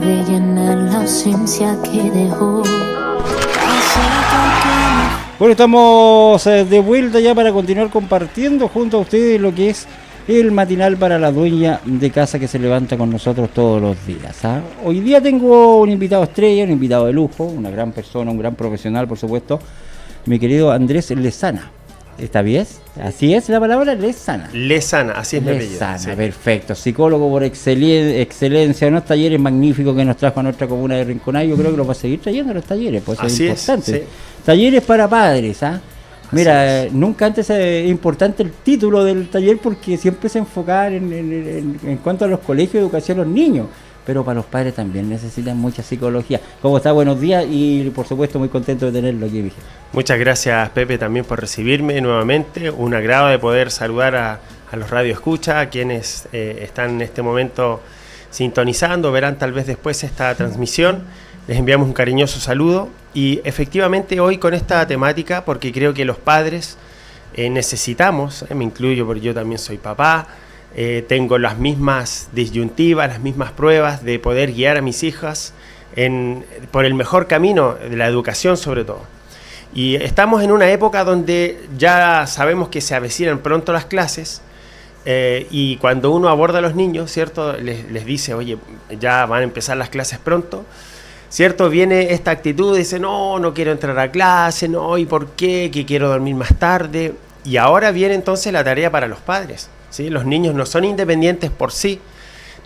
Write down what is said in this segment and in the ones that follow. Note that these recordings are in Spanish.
de llenar la ausencia que dejó. Bueno, estamos de vuelta ya para continuar compartiendo junto a ustedes lo que es el matinal para la dueña de casa que se levanta con nosotros todos los días, ¿ah? Hoy día tengo un invitado estrella, un invitado de lujo, una gran persona, un gran profesional, por supuesto, mi querido Andrés Lezana. ¿Está bien? ¿Así es la palabra? Lezana. Lezana, así es mi apellido. Lezana, Sí. perfecto. Psicólogo por excelencia, unos talleres magníficos que nos trajo a nuestra comuna de Rinconada. Yo creo que los va a seguir trayendo los talleres, pues Así es importante. sí. Talleres para padres, ¿ah? Mira, nunca antes es importante el título del taller porque siempre se enfocaba en cuanto a los colegios de educación a los niños, pero para los padres también necesitan mucha psicología. ¿Cómo está? Buenos días y por supuesto muy contento de tenerlo aquí, Miguel. Muchas gracias, Pepe, también por recibirme nuevamente. Un agrado de poder saludar a los radioescuchas, a quienes están en este momento sintonizando, verán tal vez después esta transmisión. Les enviamos un cariñoso saludo y efectivamente hoy con esta temática, porque creo que los padres necesitamos, me incluyo porque yo también soy papá, tengo las mismas disyuntivas, las mismas pruebas de poder guiar a mis hijas por el mejor camino de la educación sobre todo. Y estamos en una época donde ya sabemos que se avecinan pronto las clases y cuando uno aborda a los niños, ¿cierto? Les dice, oye, ya van a empezar las clases pronto. ¿Cierto? Viene esta actitud, dice, no quiero entrar a clase, no, ¿y por qué? Que quiero dormir más tarde. Y ahora viene entonces la tarea para los padres, ¿sí? Los niños no son independientes por sí.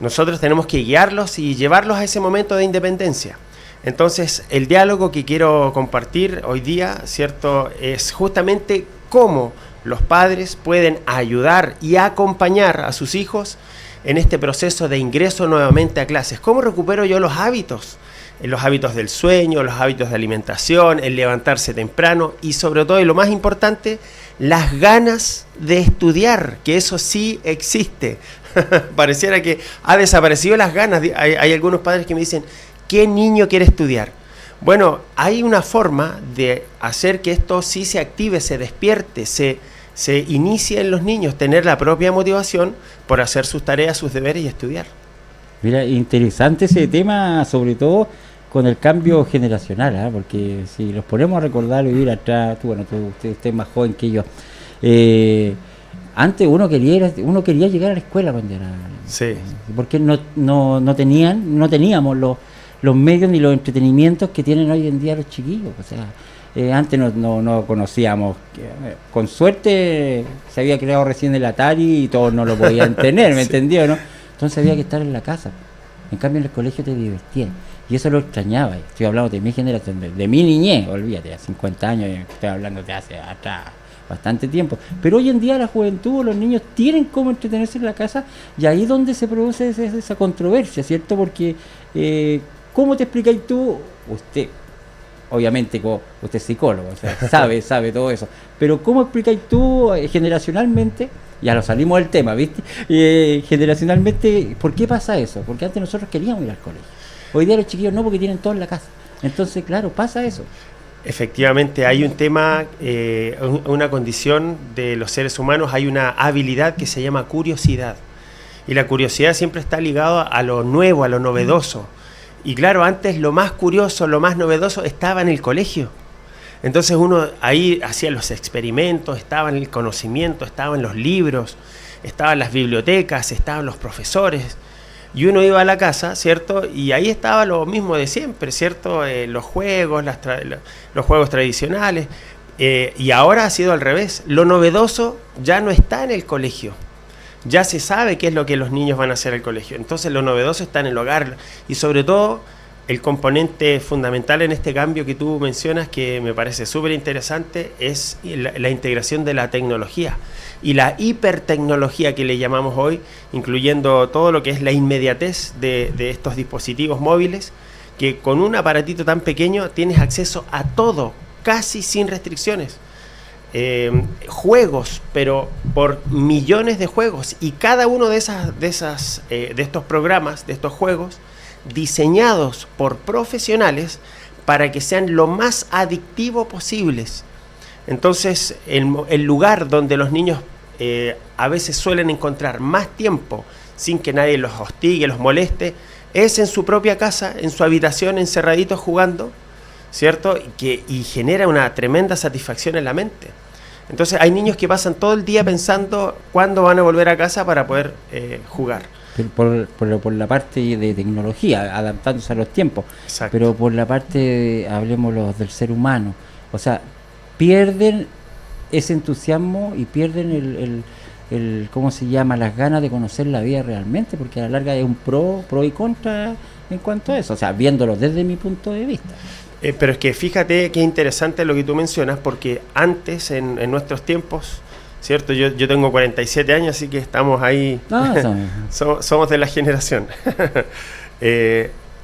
Nosotros tenemos que guiarlos y llevarlos a ese momento de independencia. Entonces, el diálogo que quiero compartir hoy día, ¿cierto? Es justamente cómo los padres pueden ayudar y acompañar a sus hijos en este proceso de ingreso nuevamente a clases. ¿Cómo recupero yo los hábitos del sueño, los hábitos de alimentación, el levantarse temprano y sobre todo, y lo más importante, las ganas de estudiar, que eso sí existe. Pareciera que ha desaparecido las ganas. Hay algunos padres que me dicen, ¿qué niño quiere estudiar? Bueno, hay una forma de hacer que esto sí se active, se despierte, se inicie en los niños, tener la propia motivación por hacer sus tareas, sus deberes y estudiar. Mira, interesante ese tema, sobre todo con el cambio generacional, ¿eh? Porque si los ponemos a recordar, vivir atrás, usted es más joven que yo. Antes uno quería llegar a la escuela cuando era, sí, porque no teníamos los medios ni los entretenimientos que tienen hoy en día los chiquillos. O sea, antes no conocíamos, con suerte se había creado recién el Atari y todos no lo podían tener, ¿me entendió, no? Entonces había que estar en la casa. En cambio en el colegio te divertías. Y eso lo extrañaba. Estoy hablando de mi generación, de mi niñez, olvídate, a 50 años, estoy hablando de hace atrás bastante tiempo. Pero hoy en día la juventud, los niños tienen cómo entretenerse en la casa y ahí es donde se produce esa controversia, ¿cierto? Porque, ¿cómo te explicáis tú? Usted, obviamente, usted es psicólogo, o sea, sabe todo eso. Pero ¿cómo explicáis tú generacionalmente? Ya lo salimos del tema, ¿viste? Generacionalmente, ¿por qué pasa eso? Porque antes nosotros queríamos ir al colegio. Hoy día los chiquillos no, porque tienen todo en la casa. Entonces, claro, pasa eso. Efectivamente, hay un tema, una condición de los seres humanos, hay una habilidad que se llama curiosidad. Y la curiosidad siempre está ligada a lo nuevo, a lo novedoso. Y claro, antes lo más curioso, lo más novedoso estaba en el colegio. Entonces uno ahí hacía los experimentos, estaba en el conocimiento, estaban los libros, estaban las bibliotecas, estaban los profesores. Y uno iba a la casa, ¿cierto? Y ahí estaba lo mismo de siempre, ¿cierto? Los juegos, los juegos tradicionales. Y ahora ha sido al revés. Lo novedoso ya no está en el colegio. Ya se sabe qué es lo que los niños van a hacer al colegio. Entonces lo novedoso está en el hogar. Y sobre todo, el componente fundamental en este cambio que tú mencionas, que me parece súper interesante, es la integración de la tecnología y la hipertecnología que le llamamos hoy, incluyendo todo lo que es la inmediatez de estos dispositivos móviles, que con un aparatito tan pequeño tienes acceso a todo, casi sin restricciones. Juegos, pero por millones de juegos, y cada uno de estos programas, de estos juegos, diseñados por profesionales para que sean lo más adictivo posibles. Entonces, el lugar donde los niños a veces suelen encontrar más tiempo sin que nadie los hostigue, los moleste, es en su propia casa, en su habitación, encerradito jugando, ¿cierto? Y genera una tremenda satisfacción en la mente. Entonces hay niños que pasan todo el día pensando cuándo van a volver a casa para poder jugar. Por la parte de tecnología, adaptándose a los tiempos. Exacto. Pero por la parte, hablemos del ser humano, o sea, pierden ese entusiasmo y pierden el ¿cómo se llama? Las ganas de conocer la vida realmente, porque a la larga es un pro y contra en cuanto a eso, o sea, viéndolo desde mi punto de vista. Pero es que fíjate qué interesante lo que tú mencionas, porque antes, en nuestros tiempos, ¿cierto? Yo tengo 47 años, así que estamos ahí, somos de la generación.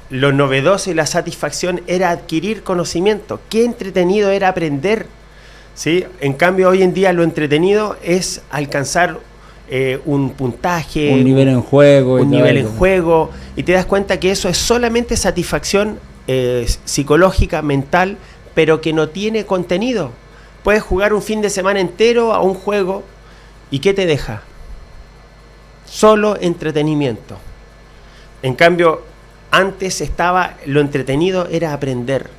Lo novedoso y la satisfacción era adquirir conocimiento. Qué entretenido era aprender, ¿sí? En cambio, hoy en día lo entretenido es alcanzar un puntaje, un nivel en juego, y te das cuenta que eso es solamente satisfacción psicológica, mental, pero que no tiene contenido. Puedes jugar un fin de semana entero a un juego y ¿qué te deja? Solo entretenimiento. En cambio, antes lo entretenido era aprender,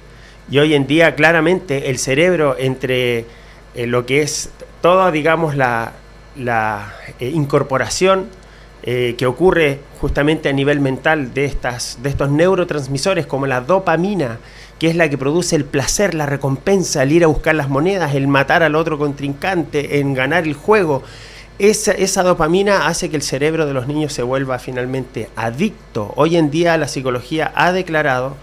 y hoy en día claramente el cerebro, entre lo que es toda, digamos, la incorporación que ocurre justamente a nivel mental de estos neurotransmisores como la dopamina, que es la que produce el placer, la recompensa, el ir a buscar las monedas, el matar al otro contrincante, en ganar el juego. Esa dopamina hace que el cerebro de los niños se vuelva finalmente adicto. Hoy en día la psicología ha declarado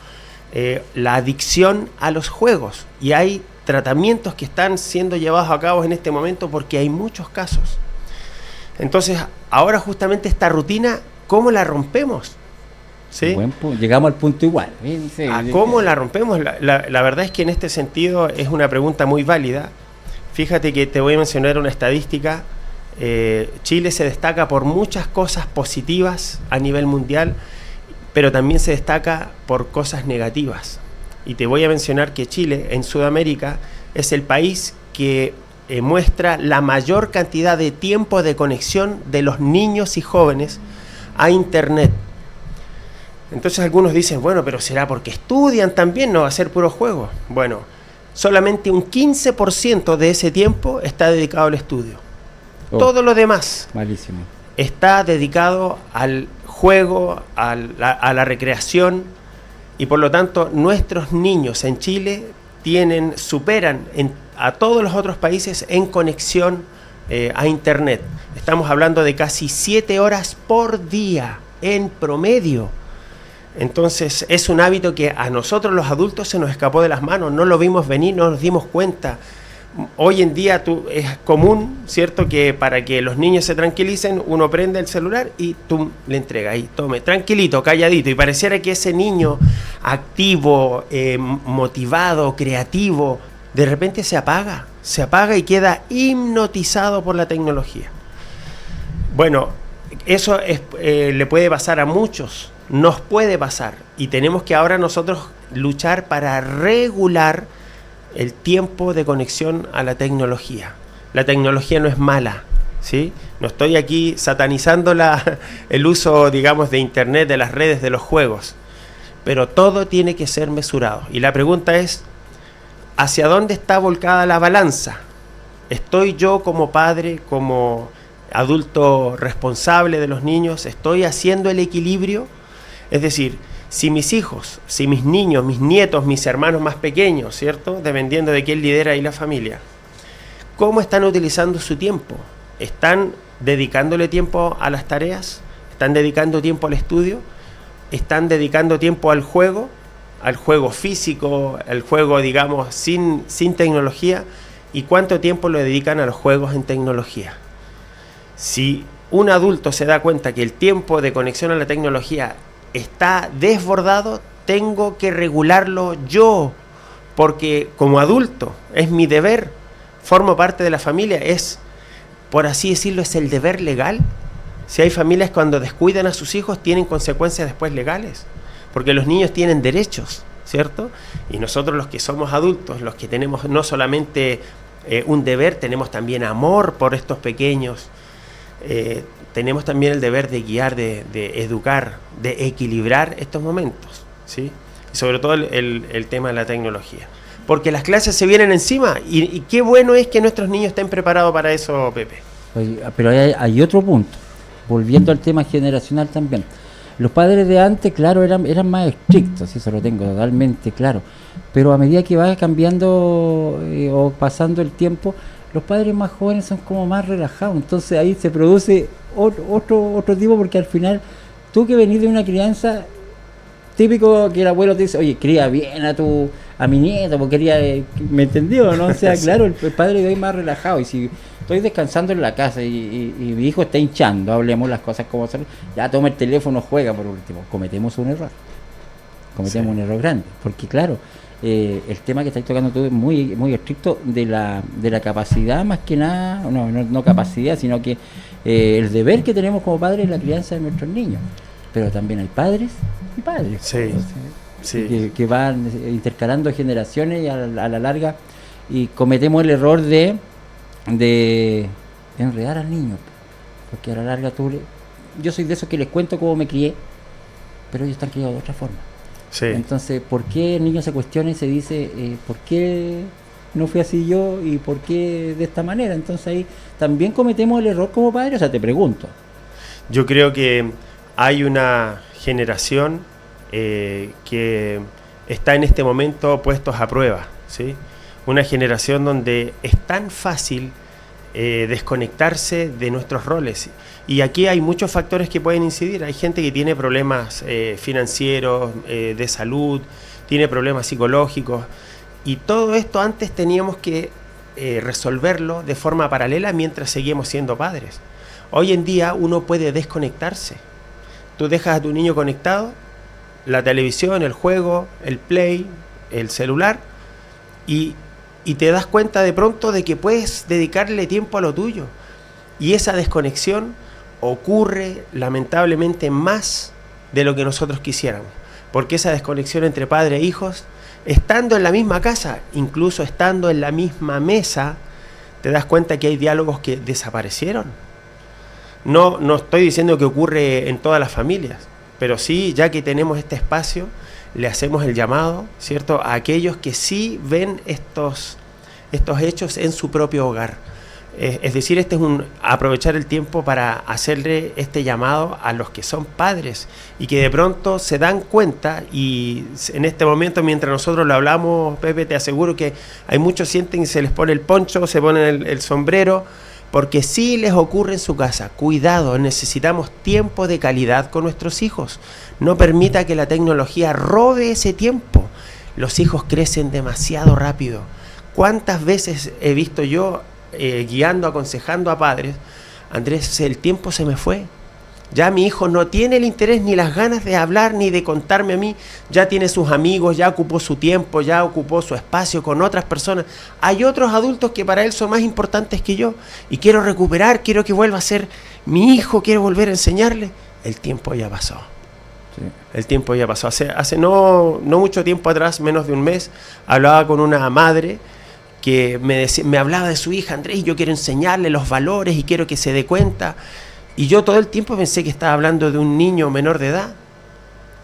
la adicción a los juegos, y hay tratamientos que están siendo llevados a cabo en este momento porque hay muchos casos. Entonces, ahora justamente esta rutina, ¿cómo la rompemos? ¿Sí? Llegamos al punto igual. Sí, ¿Cómo la rompemos? La verdad es que en este sentido es una pregunta muy válida. Fíjate que te voy a mencionar una estadística. Chile se destaca por muchas cosas positivas a nivel mundial, pero también se destaca por cosas negativas. Y te voy a mencionar que Chile, en Sudamérica, es el país que muestra la mayor cantidad de tiempo de conexión de los niños y jóvenes a Internet. Entonces algunos dicen, bueno, pero ¿será porque estudian también? ¿No va a ser puro juego? Bueno, solamente un 15% de ese tiempo está dedicado al estudio. Todo lo demás malísimo. Está dedicado al juego, a la recreación, y por lo tanto nuestros niños en Chile superan a todos los otros países en conexión a Internet. Estamos hablando de casi 7 horas por día en promedio. Entonces es un hábito que a nosotros los adultos se nos escapó de las manos, no lo vimos venir, no nos dimos cuenta. Hoy en día es común, ¿cierto?, que para que los niños se tranquilicen, uno prende el celular y tú le entregas, ahí, tome, tranquilito, calladito, y pareciera que ese niño activo, motivado, creativo, de repente se apaga y queda hipnotizado por la tecnología. Bueno, eso le puede pasar a muchos, nos puede pasar, y tenemos que ahora nosotros luchar para regular el tiempo de conexión a la tecnología. La tecnología no es mala, ¿sí? No estoy aquí satanizando el uso, digamos, de Internet, de las redes, de los juegos, pero todo tiene que ser mesurado. Y la pregunta es, ¿hacia dónde está volcada la balanza? ¿Estoy yo como padre, como adulto responsable de los niños, estoy haciendo el equilibrio? Es decir, si mis hijos, si mis niños, mis nietos, mis hermanos más pequeños, ¿cierto?, dependiendo de quién lidera ahí la familia, ¿cómo están utilizando su tiempo? ¿Están dedicándole tiempo a las tareas? ¿Están dedicando tiempo al estudio? ¿Están dedicando tiempo al juego físico, al juego, digamos, sin tecnología? ¿Y cuánto tiempo lo dedican a los juegos en tecnología? Si un adulto se da cuenta que el tiempo de conexión a la tecnología está desbordado, tengo que regularlo yo, porque como adulto es mi deber, formo parte de la familia, es, por así decirlo, es el deber legal. Si hay familias cuando descuidan a sus hijos tienen consecuencias después legales, porque los niños tienen derechos, ¿cierto? Y nosotros los que somos adultos, los que tenemos no solamente un deber, tenemos también amor por estos pequeños. tenemos también el deber de guiar, de educar, de equilibrar estos momentos, ¿sí? Y sobre todo el tema de la tecnología. Porque las clases se vienen encima y qué bueno es que nuestros niños estén preparados para eso, Pepe. Oye, pero hay otro punto, volviendo al tema generacional también. Los padres de antes, claro, eran más estrictos, eso lo tengo totalmente claro. Pero a medida que va cambiando o pasando el tiempo, los padres más jóvenes son como más relajados. Entonces ahí se produce otro tipo, porque al final, tú que venís de una crianza, típico que el abuelo te dice, oye, cría bien a mi nieto, porque ¿me entendió? ¿No? O sea, claro, el padre de hoy más relajado. Y si estoy descansando en la casa y mi hijo está hinchando, hablemos las cosas como son, ya toma el teléfono, juega por último. Cometemos un error. Un error grande. Porque claro, el tema que estáis tocando tú es muy, muy estricto de la capacidad, más que nada, no capacidad, sino que el deber que tenemos como padres en la crianza de nuestros niños. Pero también hay padres y padres. Sí. Sí. Que van intercalando generaciones y a la larga y cometemos el error de enredar al niño, porque a la larga yo soy de esos que les cuento cómo me crié, pero ellos están criados de otra forma. Sí. Entonces, ¿por qué el niño se cuestiona y se dice ¿por qué no fui así yo y por qué de esta manera? Entonces ahí también cometemos el error como padres. O sea, te pregunto, yo creo que hay una generación que está en este momento puestos a prueba, ¿sí? Una generación donde es tan fácil desconectarse de nuestros roles. Y aquí hay muchos factores que pueden incidir. Hay gente que tiene problemas financieros, de salud, tiene problemas psicológicos. Y todo esto antes teníamos que resolverlo de forma paralela mientras seguimos siendo padres. Hoy en día uno puede desconectarse. Tú dejas a tu niño conectado, la televisión, el juego, el play, el celular, y te das cuenta de pronto de que puedes dedicarle tiempo a lo tuyo. Y esa desconexión ocurre lamentablemente más de lo que nosotros quisiéramos. Porque esa desconexión entre padre e hijos, estando en la misma casa, incluso estando en la misma mesa, te das cuenta que hay diálogos que desaparecieron. No estoy diciendo que ocurre en todas las familias, pero sí, ya que tenemos este espacio, le hacemos el llamado, ¿cierto?, a aquellos que sí ven estos hechos en su propio hogar. Es decir, este es aprovechar el tiempo para hacerle este llamado a los que son padres y que de pronto se dan cuenta, y en este momento mientras nosotros lo hablamos, Pepe, te aseguro que hay muchos sienten y se les pone el poncho, se ponen el sombrero, porque sí les ocurre en su casa. Cuidado, necesitamos tiempo de calidad con nuestros hijos. No permita que la tecnología robe ese tiempo. Los hijos crecen demasiado rápido. ¿Cuántas veces he visto yo guiando, aconsejando a padres? Andrés, el tiempo se me fue. Ya mi hijo no tiene el interés ni las ganas de hablar ni de contarme a mí. Ya tiene sus amigos, ya ocupó su tiempo, ya ocupó su espacio con otras personas. Hay otros adultos que para él son más importantes que yo. Y quiero recuperar, quiero que vuelva a ser mi hijo, quiero volver a enseñarle. El tiempo ya pasó. Sí. El tiempo ya pasó. Hace no mucho tiempo atrás, menos de un mes, hablaba con una madre que me hablaba de su hija. Andrés, yo quiero enseñarle los valores y quiero que se dé cuenta. Y yo todo el tiempo pensé que estaba hablando de un niño menor de edad.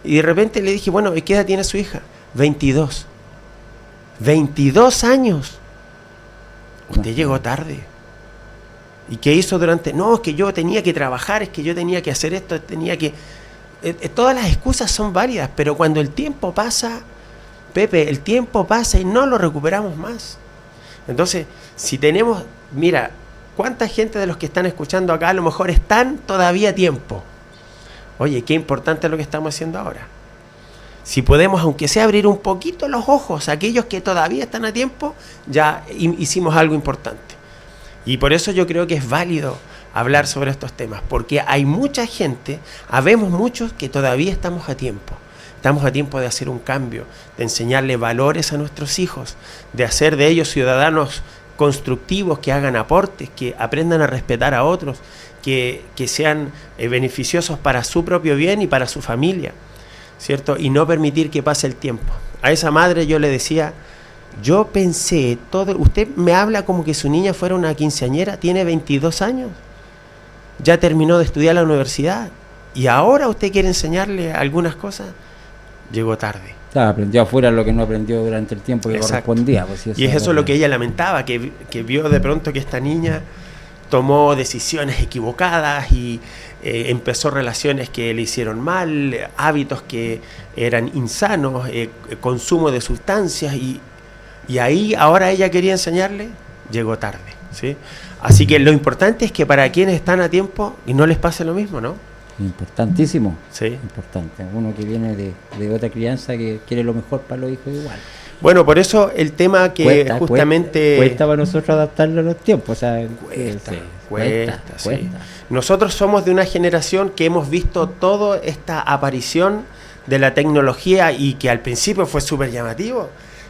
Y de repente le dije, bueno, ¿qué edad tiene su hija? 22. 22 años. Usted llegó tarde. ¿Y qué hizo durante? No, es que yo tenía que trabajar, es que yo tenía que hacer esto, tenía que... todas las excusas son válidas, pero cuando el tiempo pasa, Pepe, el tiempo pasa y no lo recuperamos más. Entonces, si tenemos... Mira, ¿cuánta gente de los que están escuchando acá a lo mejor están todavía a tiempo? Oye, qué importante es lo que estamos haciendo ahora. Si podemos, aunque sea abrir un poquito los ojos a aquellos que todavía están a tiempo, ya hicimos algo importante. Y por eso yo creo que es válido hablar sobre estos temas, porque hay mucha gente, habemos muchos que todavía estamos a tiempo. Estamos a tiempo de hacer un cambio, de enseñarle valores a nuestros hijos, de hacer de ellos ciudadanos constructivos, que hagan aportes, que aprendan a respetar a otros, que sean beneficiosos para su propio bien y para su familia, ¿cierto? Y no permitir que pase el tiempo. A esa madre yo le decía, yo pensé, usted me habla como que su niña fuera una quinceañera, tiene 22 años. ya terminó de estudiar la universidad y ahora usted quiere enseñarle algunas cosas. Llegó tarde. Claro, aprendió afuera lo que no aprendió durante el tiempo que Exacto. correspondía. Pues, Y es eso lo que ella lamentaba, que vio de pronto que esta niña tomó decisiones equivocadas y empezó relaciones que le hicieron mal, hábitos que eran insanos, consumo de sustancias y ahí ahora ella quería enseñarle, llegó tarde, ¿sí? Así que lo importante es que para quienes están a tiempo y no les pase lo mismo, ¿no? Importantísimo. Sí. Importante. Uno que viene de otra crianza que quiere lo mejor para los hijos igual. Bueno, por eso el tema que justamente... Cuesta para nosotros adaptarlo a los tiempos. O sea, cuesta. Nosotros somos de una generación que hemos visto toda esta aparición de la tecnología y que al principio fue súper llamativo.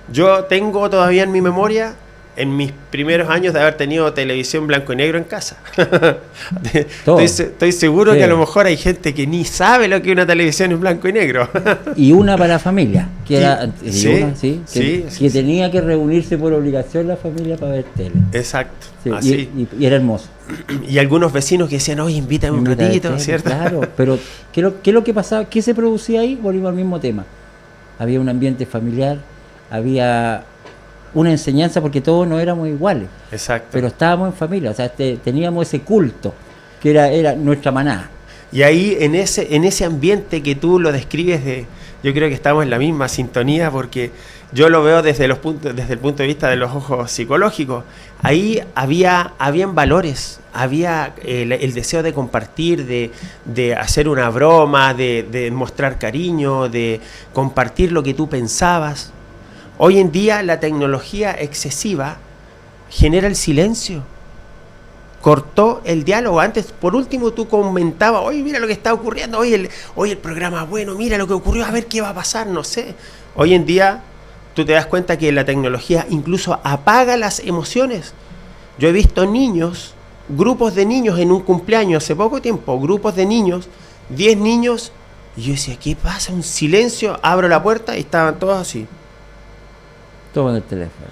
Yo tengo todavía en mi memoria, en mis primeros años de haber tenido televisión blanco y negro en casa. Estoy seguro que a lo mejor hay gente que ni sabe lo que es una televisión en blanco y negro. Y una para la familia, que era que tenía que reunirse por obligación la familia para ver tele. Exacto. Sí, así. Y era hermoso. Y algunos vecinos que decían, oye, invítame un ratito, tele, ¿cierto? Claro, pero ¿qué es lo que pasaba? ¿Qué se producía ahí? Volvimos al mismo tema. Había un ambiente familiar, había una enseñanza porque todos no éramos iguales. Exacto. Pero estábamos en familia, o sea, teníamos ese culto que era nuestra manada. Y ahí en ese ambiente que tú lo describes, yo creo que estamos en la misma sintonía porque yo lo veo desde el punto de vista de los ojos psicológicos. Ahí habían valores, había el deseo de compartir, de hacer una broma, de mostrar cariño, de compartir lo que tú pensabas. Hoy en día la tecnología excesiva genera el silencio, cortó el diálogo. Antes, por último, tú comentabas, oye, mira lo que está ocurriendo, hoy el programa, bueno, mira lo que ocurrió, a ver qué va a pasar, no sé. Hoy en día tú te das cuenta que la tecnología incluso apaga las emociones. Yo he visto niños, grupos de niños en un cumpleaños hace poco tiempo, grupos de niños, 10 niños, y yo decía, ¿qué pasa? Un silencio, abro la puerta y estaban todos así. Todo en el teléfono.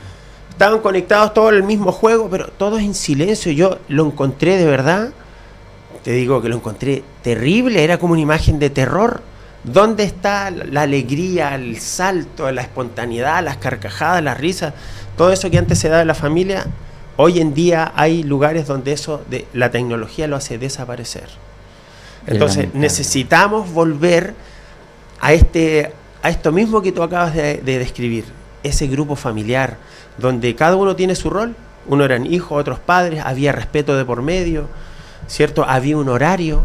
Estaban conectados todos al mismo juego, pero todos en silencio. Yo lo encontré de verdad, te digo que lo encontré terrible, era como una imagen de terror. ¿Dónde está la alegría, el salto, la espontaneidad, las carcajadas, las risas? Todo eso que antes se daba en la familia, hoy en día hay lugares donde la tecnología lo hace desaparecer. Entonces necesitamos volver a esto mismo que tú acabas de describir. Ese grupo familiar, donde cada uno tiene su rol, uno eran hijos, otros padres, había respeto de por medio, ¿cierto? Había un horario,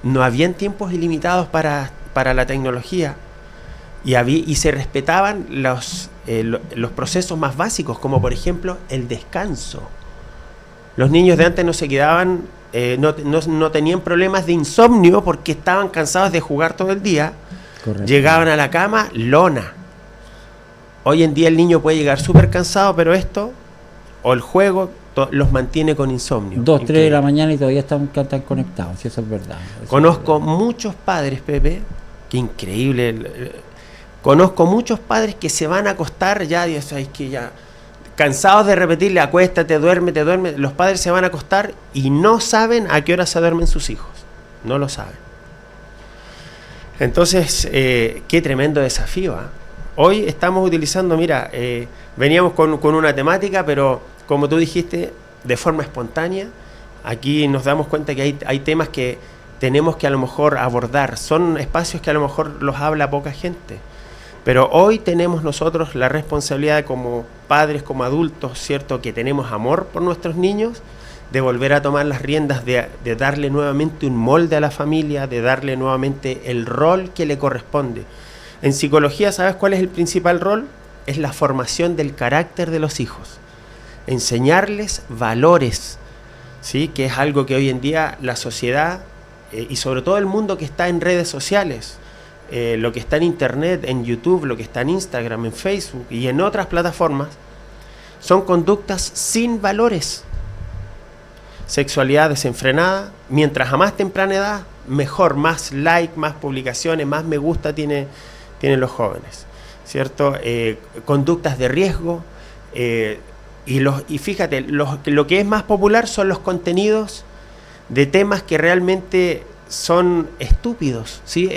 no habían tiempos ilimitados para la tecnología y se respetaban los procesos más básicos, como por ejemplo el descanso. Los niños de antes no se quedaban, no tenían problemas de insomnio porque estaban cansados de jugar todo el día. Correcto. Llegaban a la cama, lona. Hoy en día el niño puede llegar súper cansado, pero esto, o el juego, los mantiene con insomnio. 2, 3 de la mañana y todavía están conectados, si eso es verdad. Conozco muchos padres, Pepe, que increíble. Conozco muchos padres que se van a acostar ya cansados de repetirle, acuéstate, duerme. Los padres se van a acostar y no saben a qué hora se duermen sus hijos. No lo saben. Entonces, qué tremendo desafío, ¿eh? Hoy estamos utilizando, veníamos con una temática, pero como tú dijiste, de forma espontánea, aquí nos damos cuenta que hay temas que tenemos que a lo mejor abordar. Son espacios que a lo mejor los habla poca gente. Pero hoy tenemos nosotros la responsabilidad como padres, como adultos, ¿cierto? Que tenemos amor por nuestros niños, de volver a tomar las riendas, de darle nuevamente un molde a la familia, de darle nuevamente el rol que le corresponde. En psicología, ¿sabes cuál es el principal rol? Es la formación del carácter de los hijos. Enseñarles valores, ¿sí? Que es algo que hoy en día la sociedad, y sobre todo el mundo que está en redes sociales, lo que está en internet, en YouTube, lo que está en Instagram, en Facebook y en otras plataformas, son conductas sin valores. Sexualidad desenfrenada, mientras a más temprana edad, mejor, más like, más publicaciones, más me gusta tienen los jóvenes, ¿cierto? Conductas de riesgo, y fíjate, lo que es más popular son los contenidos de temas que realmente son estúpidos, ¿sí?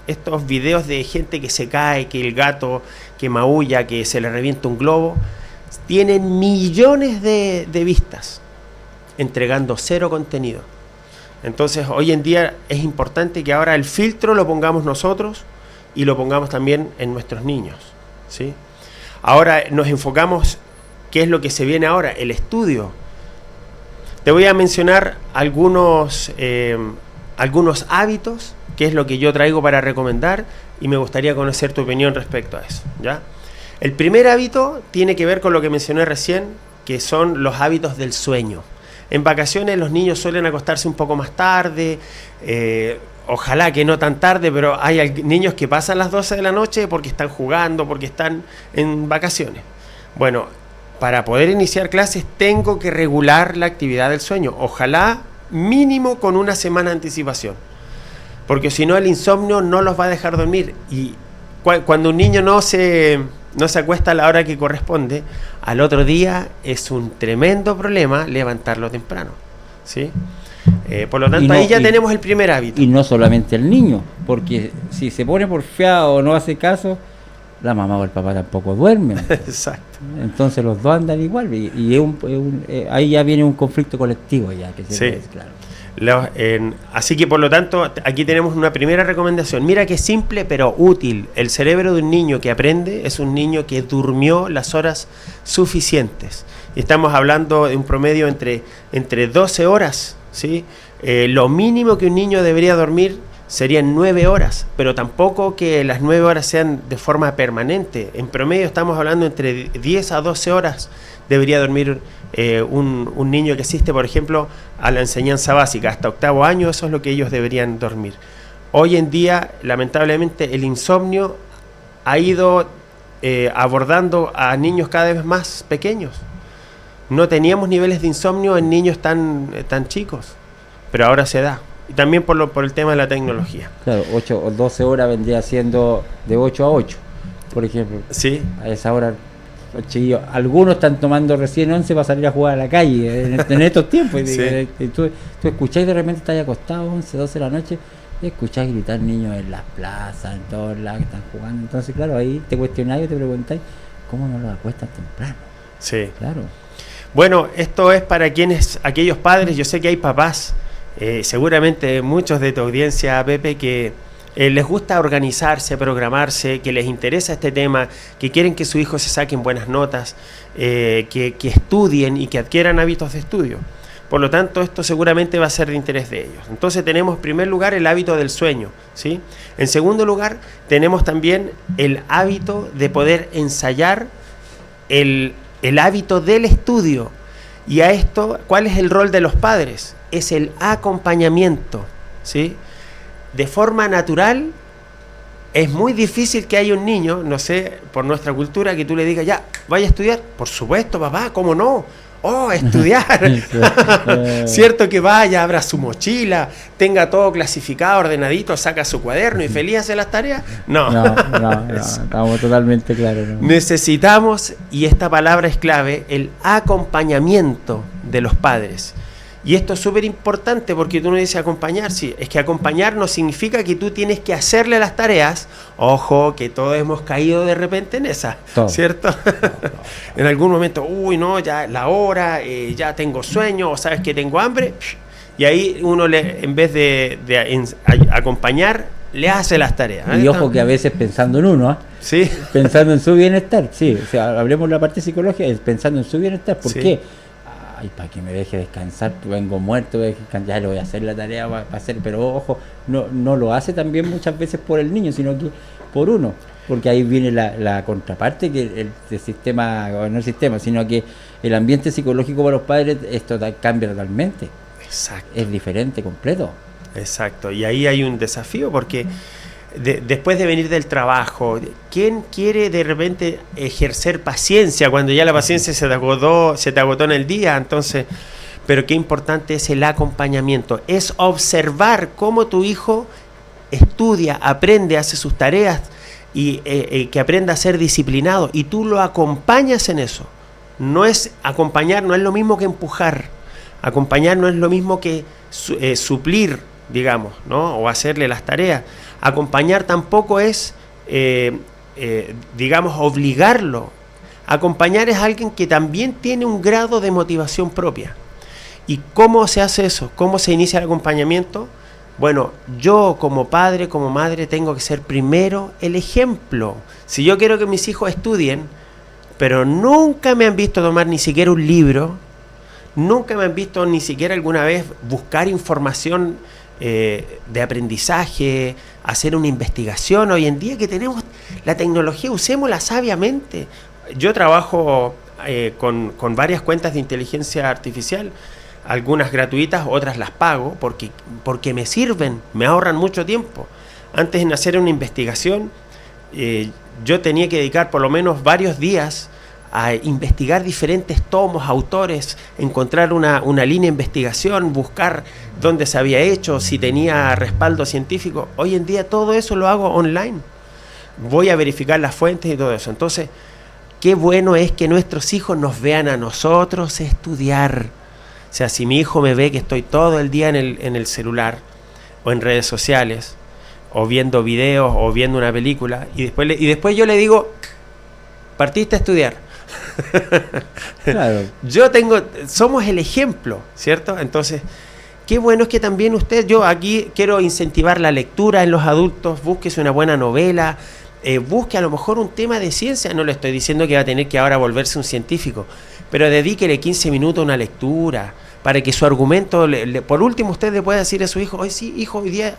Estos videos de gente que se cae, que el gato que maulla, que se le revienta un globo, tienen millones de vistas, entregando cero contenido. Entonces, hoy en día es importante que ahora el filtro lo pongamos nosotros y lo pongamos también en nuestros niños, ¿sí? Ahora nos enfocamos, ¿qué es lo que se viene ahora? El estudio. Te voy a mencionar algunos hábitos, que es lo que yo traigo para recomendar, y me gustaría conocer tu opinión respecto a eso, ¿ya? El primer hábito tiene que ver con lo que mencioné recién, que son los hábitos del sueño. En vacaciones los niños suelen acostarse un poco más tarde, ojalá que no tan tarde, pero hay niños que pasan las 12 de la noche porque están jugando, porque están en vacaciones. Bueno, para poder iniciar clases tengo que regular la actividad del sueño, ojalá mínimo con una semana de anticipación, porque si no el insomnio no los va a dejar dormir, y cuando un niño no se acuesta a la hora que corresponde, al otro día es un tremendo problema levantarlo temprano, ¿sí? Por lo tanto, ahí ya tenemos el primer hábito. Y no solamente el niño, porque si se pone porfiado o no hace caso, la mamá o el papá tampoco duermen. Exacto. Entonces los dos andan igual, y ahí ya viene un conflicto colectivo ya, que se ve, claro. Así que por lo tanto aquí tenemos una primera recomendación. Mira que simple pero útil. El cerebro de un niño que aprende es un niño que durmió las horas suficientes, y estamos hablando de un promedio entre 12 horas, ¿sí? Lo mínimo que un niño debería dormir serían 9 horas, pero tampoco que las 9 horas sean de forma permanente. En promedio estamos hablando entre 10 a 12 horas debería dormir un niño que asiste, por ejemplo, a la enseñanza básica, hasta 8º año. Eso es lo que ellos deberían dormir. Hoy en día, lamentablemente, el insomnio ha ido abordando a niños cada vez más pequeños. No teníamos niveles de insomnio en niños tan chicos, pero ahora se da. Y también por el tema de la tecnología. Claro, 8 o 12 horas vendría siendo de 8 a 8, por ejemplo. Sí. A esa hora, chiquillos, algunos están tomando recién 11 para salir a jugar a la calle en estos tiempos. Sí. Y tú escuchás, de repente estás acostado 11, 12 de la noche, y escuchás gritar niños en las plazas, en todos lados que están jugando. Entonces, claro, ahí te cuestionáis y te preguntáis, ¿cómo no los acuestan temprano? Sí. Claro. Bueno, esto es para aquellos padres. Yo sé que hay papás, seguramente muchos de tu audiencia, Pepe, que les gusta organizarse, programarse, que les interesa este tema, que quieren que su hijo se saquen buenas notas, que estudien y que adquieran hábitos de estudio. Por lo tanto, esto seguramente va a ser de interés de ellos. Entonces tenemos en primer lugar el hábito del sueño, ¿sí? En segundo lugar, tenemos también el hábito de poder ensayar el hábito del estudio. Y a esto, ¿cuál es el rol de los padres? Es el acompañamiento, ¿sí? De forma natural, es muy difícil que haya un niño, no sé, por nuestra cultura, que tú le digas, ya, vaya a estudiar. Por supuesto, papá, ¿cómo no? Oh, estudiar. Cierto que vaya, abra su mochila, tenga todo clasificado, ordenadito, saca su cuaderno y feliz hace las tareas. No, estamos totalmente claros. No. Necesitamos, y esta palabra es clave, el acompañamiento de los padres. Y esto es súper importante, porque tú no dices acompañar, sí, es que acompañar no significa que tú tienes que hacerle las tareas. Ojo, que todos hemos caído de repente en esa, todo. ¿Cierto? Todo. En algún momento, no, ya la hora, ya tengo sueño, o sabes que tengo hambre, y ahí uno en vez de acompañar, le hace las tareas. Y ojo que a veces pensando en uno, ¿sí? Pensando en su bienestar, sí, o sea, hablemos de la parte psicológica, pensando en su bienestar. ¿Por qué? Ay, para que me deje descansar, vengo muerto, ya le voy a hacer la tarea para hacer, pero ojo, no lo hace también muchas veces por el niño, sino que por uno, porque ahí viene la contraparte, que el sistema, o no el sistema, sino que el ambiente psicológico para los padres cambia totalmente. Exacto. Es diferente, completo. Exacto, y ahí hay un desafío, porque después de venir del trabajo, ¿quién quiere de repente ejercer paciencia cuando ya la paciencia se te agotó en el día? Entonces, pero qué importante es el acompañamiento, es observar cómo tu hijo estudia, aprende, hace sus tareas, y que aprenda a ser disciplinado, y tú lo acompañas en eso. Acompañar no es lo mismo que empujar, acompañar no es lo mismo que suplir, digamos, ¿no? O hacerle las tareas. Acompañar tampoco es, digamos, obligarlo. Acompañar es alguien que también tiene un grado de motivación propia. ¿Y cómo se hace eso? ¿Cómo se inicia el acompañamiento? Bueno, yo como padre, como madre, tengo que ser primero el ejemplo. Si yo quiero que mis hijos estudien, pero nunca me han visto tomar ni siquiera un libro, nunca me han visto ni siquiera alguna vez buscar información de aprendizaje, hacer una investigación. Hoy en día que tenemos la tecnología, usémosla sabiamente. Yo trabajo con varias cuentas de inteligencia artificial, algunas gratuitas, otras las pago porque me sirven, me ahorran mucho tiempo. Antes de hacer una investigación, yo tenía que dedicar por lo menos varios días a investigar diferentes tomos, autores, encontrar una línea de investigación, buscar dónde se había hecho, si tenía respaldo científico. Hoy en día todo eso lo hago online. Voy a verificar las fuentes y todo eso. Entonces, qué bueno es que nuestros hijos nos vean a nosotros estudiar. O sea, si mi hijo me ve que estoy todo el día en el celular o en redes sociales, o viendo videos, o viendo una película, y después yo le digo, partiste a estudiar. Claro. Somos el ejemplo, ¿cierto? Entonces, qué bueno es que también yo aquí quiero incentivar la lectura en los adultos. Búsquese una buena novela, busque a lo mejor un tema de ciencia. No le estoy diciendo que va a tener que ahora volverse un científico, pero dedíquele 15 minutos a una lectura, para que su argumento, por último, usted le pueda decir a su hijo, oye, sí, hijo, hoy día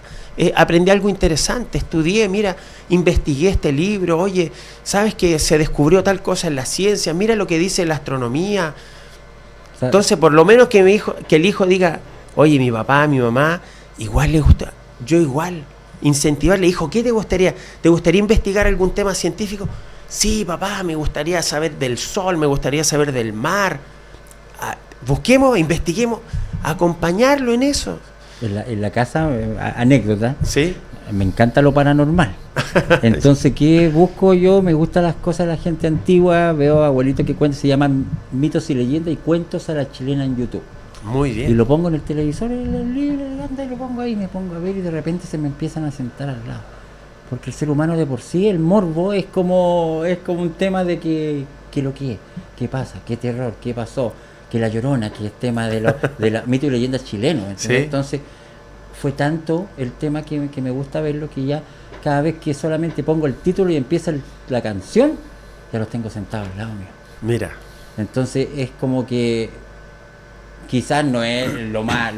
aprendí algo interesante, estudié, mira, investigué este libro, oye, ¿sabes que se descubrió tal cosa en la ciencia? Mira lo que dice la astronomía. Entonces, por lo menos que el hijo diga, oye, mi papá, mi mamá, igual le gusta, yo igual, incentivarle, hijo, ¿qué te gustaría? ¿Te gustaría investigar algún tema científico? Sí, papá, me gustaría saber del sol, me gustaría saber del mar. Busquemos, investiguemos, acompañarlo en eso. En la casa, anécdota, ¿sí? Me encanta lo paranormal. Entonces, ¿qué busco yo? Me gustan las cosas de la gente antigua, veo abuelitos que cuentan, se llaman mitos y leyendas y cuentos a la chilena en YouTube. Muy bien. Y lo pongo en el televisor, en el libro, y lo pongo ahí, me pongo a ver y de repente se me empiezan a sentar al lado. Porque el ser humano de por sí, el morbo es como un tema de que lo que es, qué pasa, qué terror, qué pasó, que la Llorona, que es tema de la mito y leyendas chilenos. ¿Sí? Entonces, fue tanto el tema que me gusta verlo que ya cada vez que solamente pongo el título y empieza la canción, ya los tengo sentados al lado mío. Mira. Entonces es como que quizás no es lo más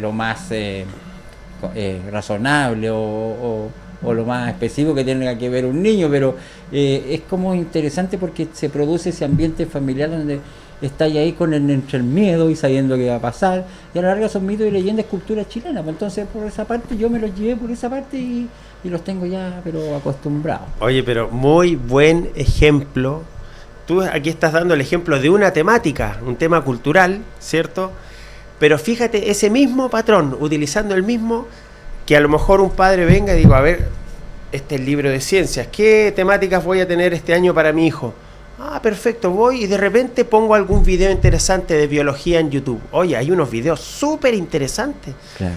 razonable o lo más específico que tenga que ver un niño, pero es como interesante porque se produce ese ambiente familiar donde está ahí entre el miedo y sabiendo qué va a pasar, y a la larga son mitos y leyendas, cultura chilena. Pues entonces por esa parte yo me los llevé por esa parte y los tengo ya pero acostumbrados. Oye, pero muy buen ejemplo. Tú aquí estás dando el ejemplo de una temática, un tema cultural, ¿cierto? Pero fíjate, ese mismo patrón, utilizando el mismo, que a lo mejor un padre venga y digo, a ver, este es el libro de ciencias, ¿qué temáticas voy a tener este año para mi hijo? Ah, perfecto, voy y de repente pongo algún video interesante de biología en YouTube. Oye, hay unos videos súper interesantes. Claro.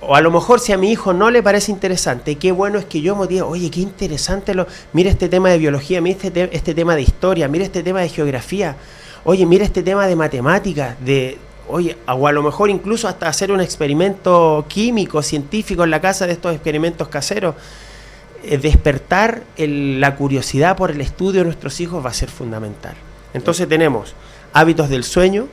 O a lo mejor si a mi hijo no le parece interesante, qué bueno es que yo me diga, oye, qué interesante, mira este tema de biología, mira este tema de historia, mira este tema de geografía, oye, mira este tema de matemáticas, oye, o a lo mejor incluso hasta hacer un experimento químico, científico en la casa, de estos experimentos caseros. Despertar la curiosidad por el estudio de nuestros hijos va a ser fundamental. Entonces tenemos hábitos del sueño,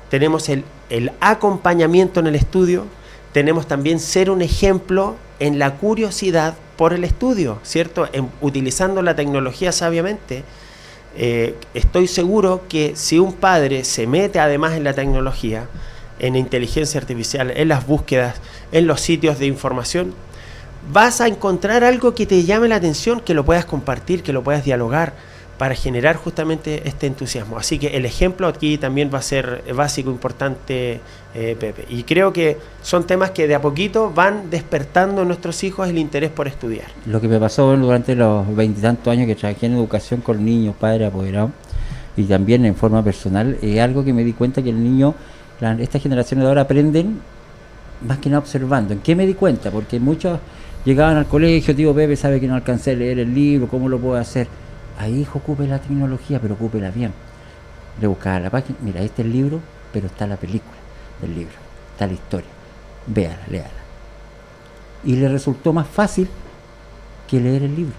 tenemos el acompañamiento en el estudio, tenemos también ser un ejemplo en la curiosidad por el estudio, ¿cierto? Utilizando la tecnología sabiamente. Estoy seguro que si un padre se mete además en la tecnología, en inteligencia artificial, en las búsquedas, en los sitios de información, vas a encontrar algo que te llame la atención, que lo puedas compartir, que lo puedas dialogar, para generar justamente este entusiasmo. Así que el ejemplo aquí también va a ser básico, importante, Pepe. Y creo que son temas que de a poquito van despertando en nuestros hijos el interés por estudiar. Lo que me pasó durante los 20 y tantos años que trabajé en educación con niños, padres, apoderados, y también en forma personal, es algo que me di cuenta que el niño, estas generaciones de ahora aprenden más que nada observando. ¿En qué me di cuenta? Porque muchos llegaban al colegio, tío Pepe sabe que no alcancé a leer el libro, ¿cómo lo puedo hacer? Ahí, hijo, ocupe la tecnología, pero ocúpela bien. Le buscaba la página, mira, este es el libro, pero está la película del libro, está la historia, véala, léala. Y le resultó más fácil que leer el libro.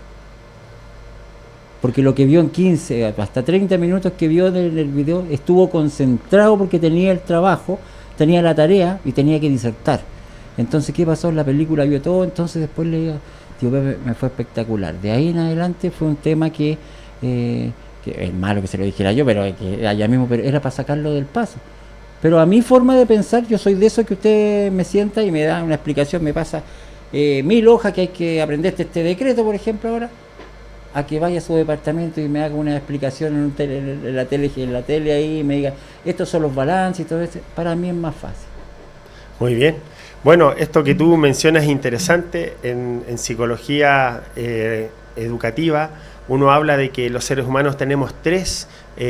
Porque lo que vio en 15, hasta 30 minutos que vio en el video, estuvo concentrado porque tenía el trabajo, tenía la tarea y tenía que disertar. Entonces, ¿qué pasó? En la película vio todo, entonces después le tío Pepe, me fue espectacular. De ahí en adelante fue un tema que es malo que se lo dijera yo, pero que allá mismo, pero era para sacarlo del paso. Pero a mi forma de pensar, yo soy de eso que usted me sienta y me da una explicación, me pasa 1000 hojas que hay que aprender este decreto, por ejemplo, ahora, a que vaya a su departamento y me haga una explicación en la tele ahí y me diga, estos son los balances y todo eso. Para mí es más fácil. Muy bien. Bueno, esto que tú mencionas es interesante. En psicología educativa, uno habla de que los seres humanos tenemos 3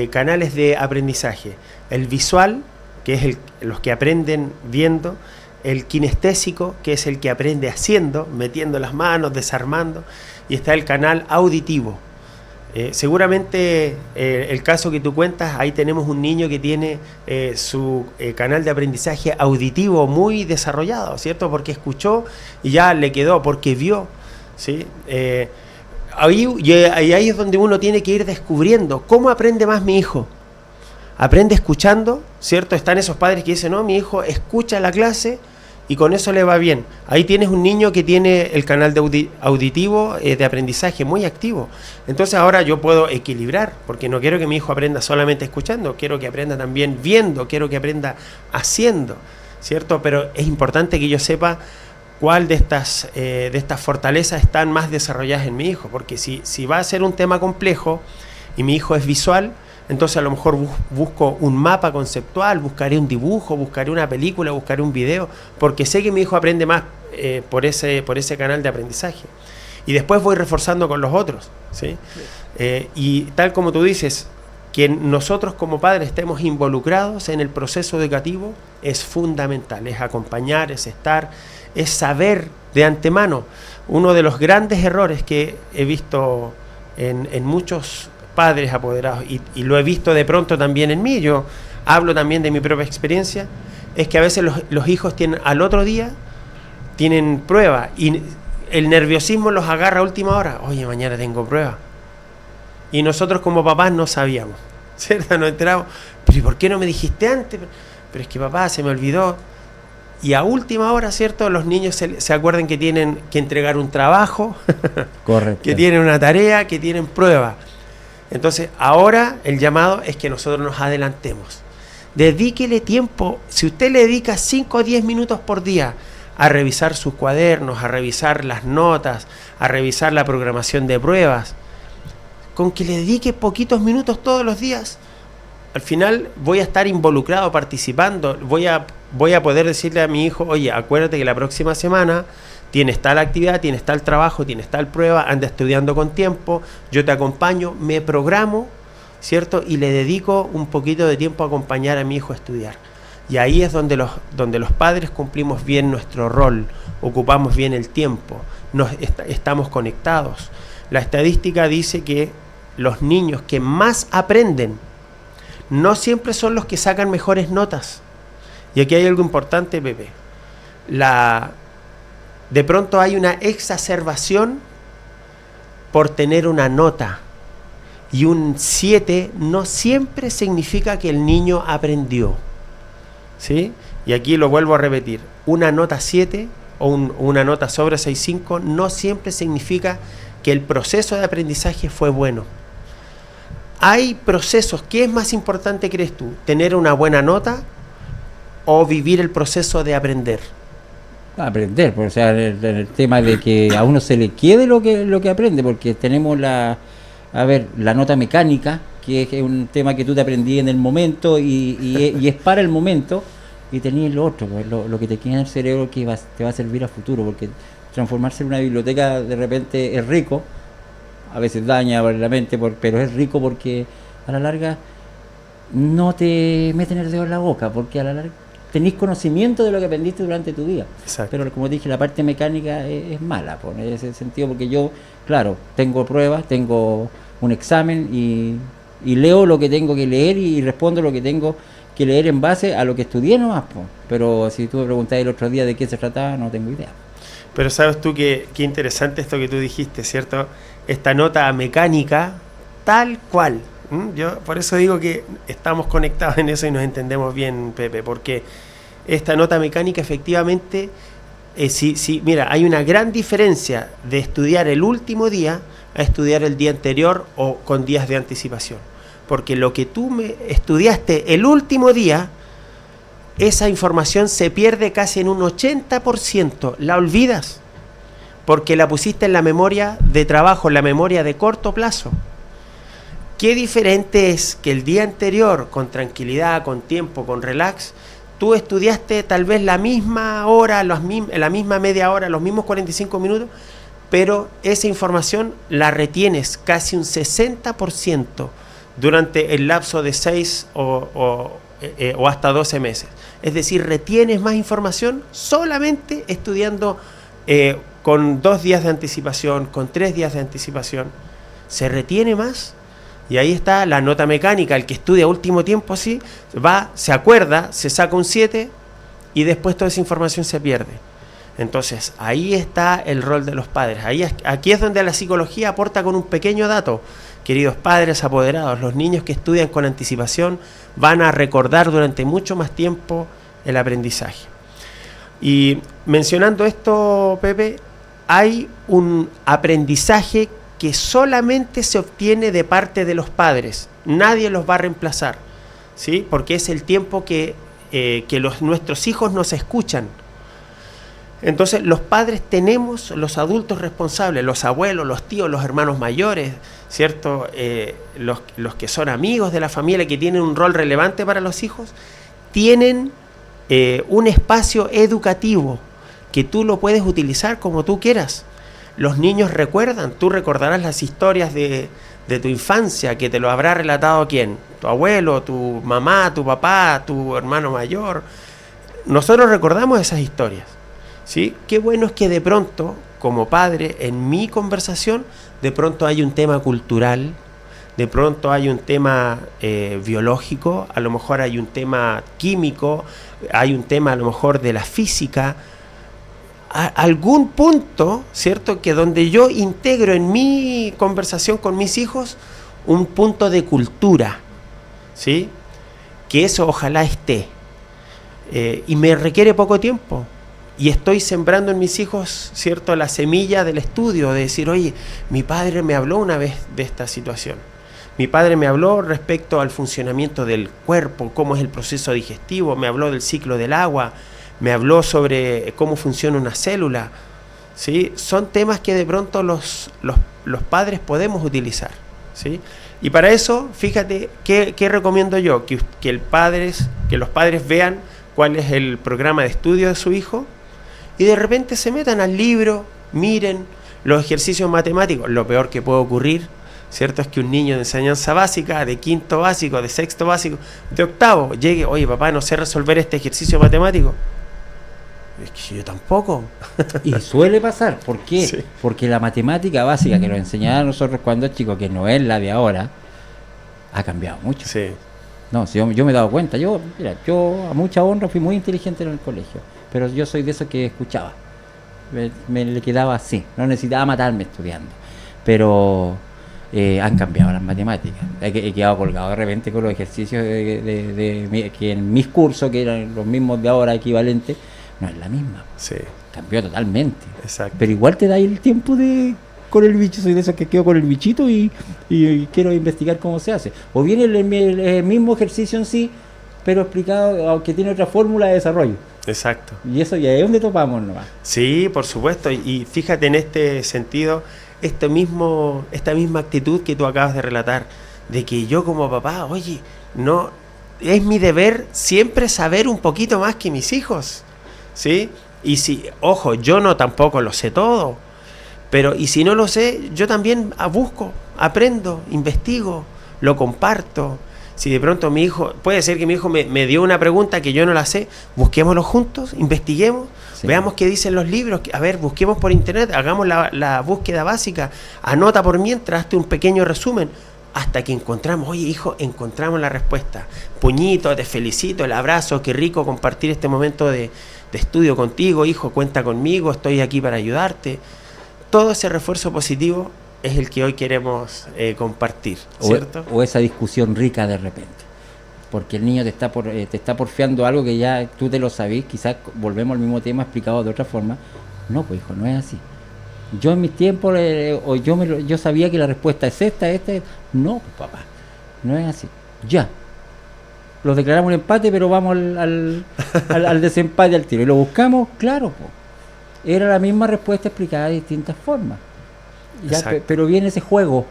canales de aprendizaje. El visual, que es los que aprenden viendo. El kinestésico, que es el que aprende haciendo, metiendo las manos, desarmando. Y está el canal auditivo. Seguramente el caso que tú cuentas, ahí tenemos un niño que tiene su canal de aprendizaje auditivo muy desarrollado, ¿cierto? Porque escuchó y ya le quedó, porque vio, ¿sí? Ahí es donde uno tiene que ir descubriendo cómo aprende más mi hijo. Aprende escuchando, ¿cierto? Están esos padres que dicen, no, mi hijo escucha la clase y con eso le va bien. Ahí tienes un niño que tiene el canal de auditivo de aprendizaje muy activo. Entonces ahora yo puedo equilibrar, porque no quiero que mi hijo aprenda solamente escuchando, quiero que aprenda también viendo, quiero que aprenda haciendo, ¿cierto? Pero es importante que yo sepa cuál de estas fortalezas están más desarrolladas en mi hijo, porque si va a ser un tema complejo y mi hijo es visual, entonces a lo mejor busco un mapa conceptual, buscaré un dibujo, buscaré una película, buscaré un video, porque sé que mi hijo aprende más por ese canal de aprendizaje. Y después voy reforzando con los otros, ¿sí? Y tal como tú dices, que nosotros como padres estemos involucrados en el proceso educativo es fundamental, es acompañar, es estar, es saber de antemano. Uno de los grandes errores que he visto en muchos padres apoderados, y lo he visto de pronto también en mí, yo hablo también de mi propia experiencia, es que a veces los hijos al otro día tienen prueba y el nerviosismo los agarra a última hora. Oye, mañana tengo prueba. Y nosotros como papás no sabíamos, ¿cierto? Nos enteramos, pero ¿y por qué no me dijiste antes? Pero es que papá, se me olvidó. Y a última hora, ¿cierto? Los niños se acuerdan que tienen que entregar un trabajo, correcto, que tienen una tarea, que tienen prueba. Entonces, ahora el llamado es que nosotros nos adelantemos. Dedíquele tiempo. Si usted le dedica 5 o 10 minutos por día a revisar sus cuadernos, a revisar las notas, a revisar la programación de pruebas, con que le dedique poquitos minutos todos los días, al final voy a estar involucrado, participando, voy a poder decirle a mi hijo, oye, acuérdate que la próxima semana tienes tal actividad, tienes tal trabajo, tienes tal prueba, anda estudiando con tiempo, yo te acompaño, me programo, ¿cierto? Y le dedico un poquito de tiempo a acompañar a mi hijo a estudiar. Y ahí es donde los padres cumplimos bien nuestro rol, ocupamos bien el tiempo, estamos conectados. La estadística dice que los niños que más aprenden no siempre son los que sacan mejores notas. Y aquí hay algo importante, Pepe. De pronto hay una exacerbación por tener una nota. Y un 7 no siempre significa que el niño aprendió. ¿Sí? Y aquí lo vuelvo a repetir. Una nota 7 o una nota sobre 6.5 no siempre significa que el proceso de aprendizaje fue bueno. Hay procesos. ¿Qué es más importante, crees tú? ¿Tener una buena nota o vivir el proceso de aprender? Aprender, o sea, el tema de que a uno se le quede lo que aprende, porque tenemos la nota mecánica, que es un tema que tú te aprendí en el momento y es para el momento, y tenías lo otro, pues, lo que te queda en el cerebro que te va a servir a futuro, porque transformarse en una biblioteca de repente es rico, a veces daña la mente, pero es rico porque a la larga no te meten el dedo en la boca, porque a la larga tenés conocimiento de lo que aprendiste durante tu día. Exacto. Pero como dije, la parte mecánica es mala, pues, en ese sentido, porque yo, claro, tengo pruebas, tengo un examen y leo lo que tengo que leer y respondo lo que tengo que leer en base a lo que estudié nomás, pues. Pero si tú me preguntabas el otro día de qué se trataba, no tengo idea. Pero sabes tú qué interesante esto que tú dijiste, ¿cierto? Esta nota mecánica, tal cual. Yo por eso digo que estamos conectados en eso y nos entendemos bien, Pepe, porque esta nota mecánica efectivamente, mira, hay una gran diferencia de estudiar el último día a estudiar el día anterior o con días de anticipación. Porque lo que tú estudiaste el último día, esa información se pierde casi en un 80%, la olvidas, porque la pusiste en la memoria de trabajo, en la memoria de corto plazo. Qué diferente es que el día anterior, con tranquilidad, con tiempo, con relax, tú estudiaste tal vez la misma hora, la misma media hora, los mismos 45 minutos, pero esa información la retienes casi un 60% durante el lapso de 6 o hasta 12 meses. Es decir, retienes más información solamente estudiando con 2 días de anticipación, con 3 días de anticipación. Se retiene más. Y ahí está la nota mecánica. El que estudia a último tiempo así, se acuerda, se saca un 7 y después toda esa información se pierde. Entonces, ahí está el rol de los padres. Aquí es donde la psicología aporta con un pequeño dato. Queridos padres apoderados, los niños que estudian con anticipación van a recordar durante mucho más tiempo el aprendizaje. Y mencionando esto, Pepe, hay un aprendizaje que solamente se obtiene de parte de los padres. Nadie los va a reemplazar, ¿sí? Porque es el tiempo que nuestros hijos nos escuchan. Entonces los padres tenemos los adultos responsables, los abuelos, los tíos, los hermanos mayores, ¿cierto? Los que son amigos de la familia, que tienen un rol relevante para los hijos, tienen un espacio educativo que tú lo puedes utilizar como tú quieras. Los niños recuerdan, tú recordarás las historias de tu infancia, que te lo habrá relatado ¿quién? Tu abuelo, tu mamá, tu papá, tu hermano mayor. Nosotros recordamos esas historias, ¿sí? Qué bueno es que de pronto, como padre, en mi conversación, de pronto hay un tema cultural, de pronto hay un tema biológico, a lo mejor hay un tema químico, hay un tema a lo mejor de la física, algún punto, ¿cierto?, que donde yo integro en mi conversación con mis hijos un punto de cultura, ¿sí? Que eso ojalá esté. Y me requiere poco tiempo. Y estoy sembrando en mis hijos, ¿cierto?, la semilla del estudio, de decir, oye, mi padre me habló una vez de esta situación. Mi padre me habló respecto al funcionamiento del cuerpo, cómo es el proceso digestivo, me habló del ciclo del agua, me habló sobre cómo funciona una célula, ¿sí? Son temas que de pronto los padres podemos utilizar, ¿sí? Y para eso, fíjate, ¿qué recomiendo yo? Que los padres vean cuál es el programa de estudio de su hijo y de repente se metan al libro, miren los ejercicios matemáticos. Lo peor que puede ocurrir, ¿cierto?, es que un niño de enseñanza básica, de quinto básico, de sexto básico, de octavo, llegue, oye, papá, no sé resolver este ejercicio matemático. Es que yo tampoco. Y suele pasar. ¿Por qué? Sí. Porque la matemática básica que nos enseñaban a nosotros cuando chicos, que no es la de ahora, ha cambiado mucho. Sí. No, si yo me he dado cuenta. Yo a mucha honra fui muy inteligente en el colegio, pero yo soy de esos que escuchaba. Me le quedaba así. No necesitaba matarme estudiando. Pero han cambiado las matemáticas. He quedado colgado de repente con los ejercicios que en mis cursos, que eran los mismos de ahora equivalentes, no es la misma. Sí. Cambió totalmente. Exacto. Pero igual te da el tiempo con el bicho. Soy de esos que quedo con el bichito y quiero investigar cómo se hace. O bien el mismo ejercicio en sí, pero explicado, aunque tiene otra fórmula de desarrollo. Exacto. Y eso ya es donde topamos nomás. Sí, por supuesto. Y fíjate en este sentido, esta misma actitud que tú acabas de relatar, de que yo como papá, oye, no, es mi deber siempre saber un poquito más que mis hijos, ¿sí? Y si, ojo, yo no tampoco lo sé todo, pero y si no lo sé, yo también busco, aprendo, investigo, lo comparto, Si de pronto mi hijo, puede ser que mi hijo me dio una pregunta que yo no la sé, busquémoslo juntos, investiguemos, veamos qué dicen los libros, a ver, busquemos por internet, hagamos la búsqueda básica, anota por mientras, hazte un pequeño resumen, hasta que encontramos, oye hijo, encontramos la respuesta. Puñito, te felicito, el abrazo, qué rico compartir este momento de estudio contigo, hijo, cuenta conmigo, estoy aquí para ayudarte. Todo ese refuerzo positivo es el que hoy queremos compartir, ¿cierto? O esa discusión rica de repente. Porque el niño te está porfiando algo que ya tú te lo sabís, quizás volvemos al mismo tema explicado de otra forma. No, pues hijo, no es así. Yo en mis tiempos, yo sabía que la respuesta es esta. No, pues papá, no es así. Ya. Lo declaramos un empate, pero vamos al desempate al tiro. Y lo buscamos, claro, pues. Era la misma respuesta explicada de distintas formas. Ya, pero viene ese juego,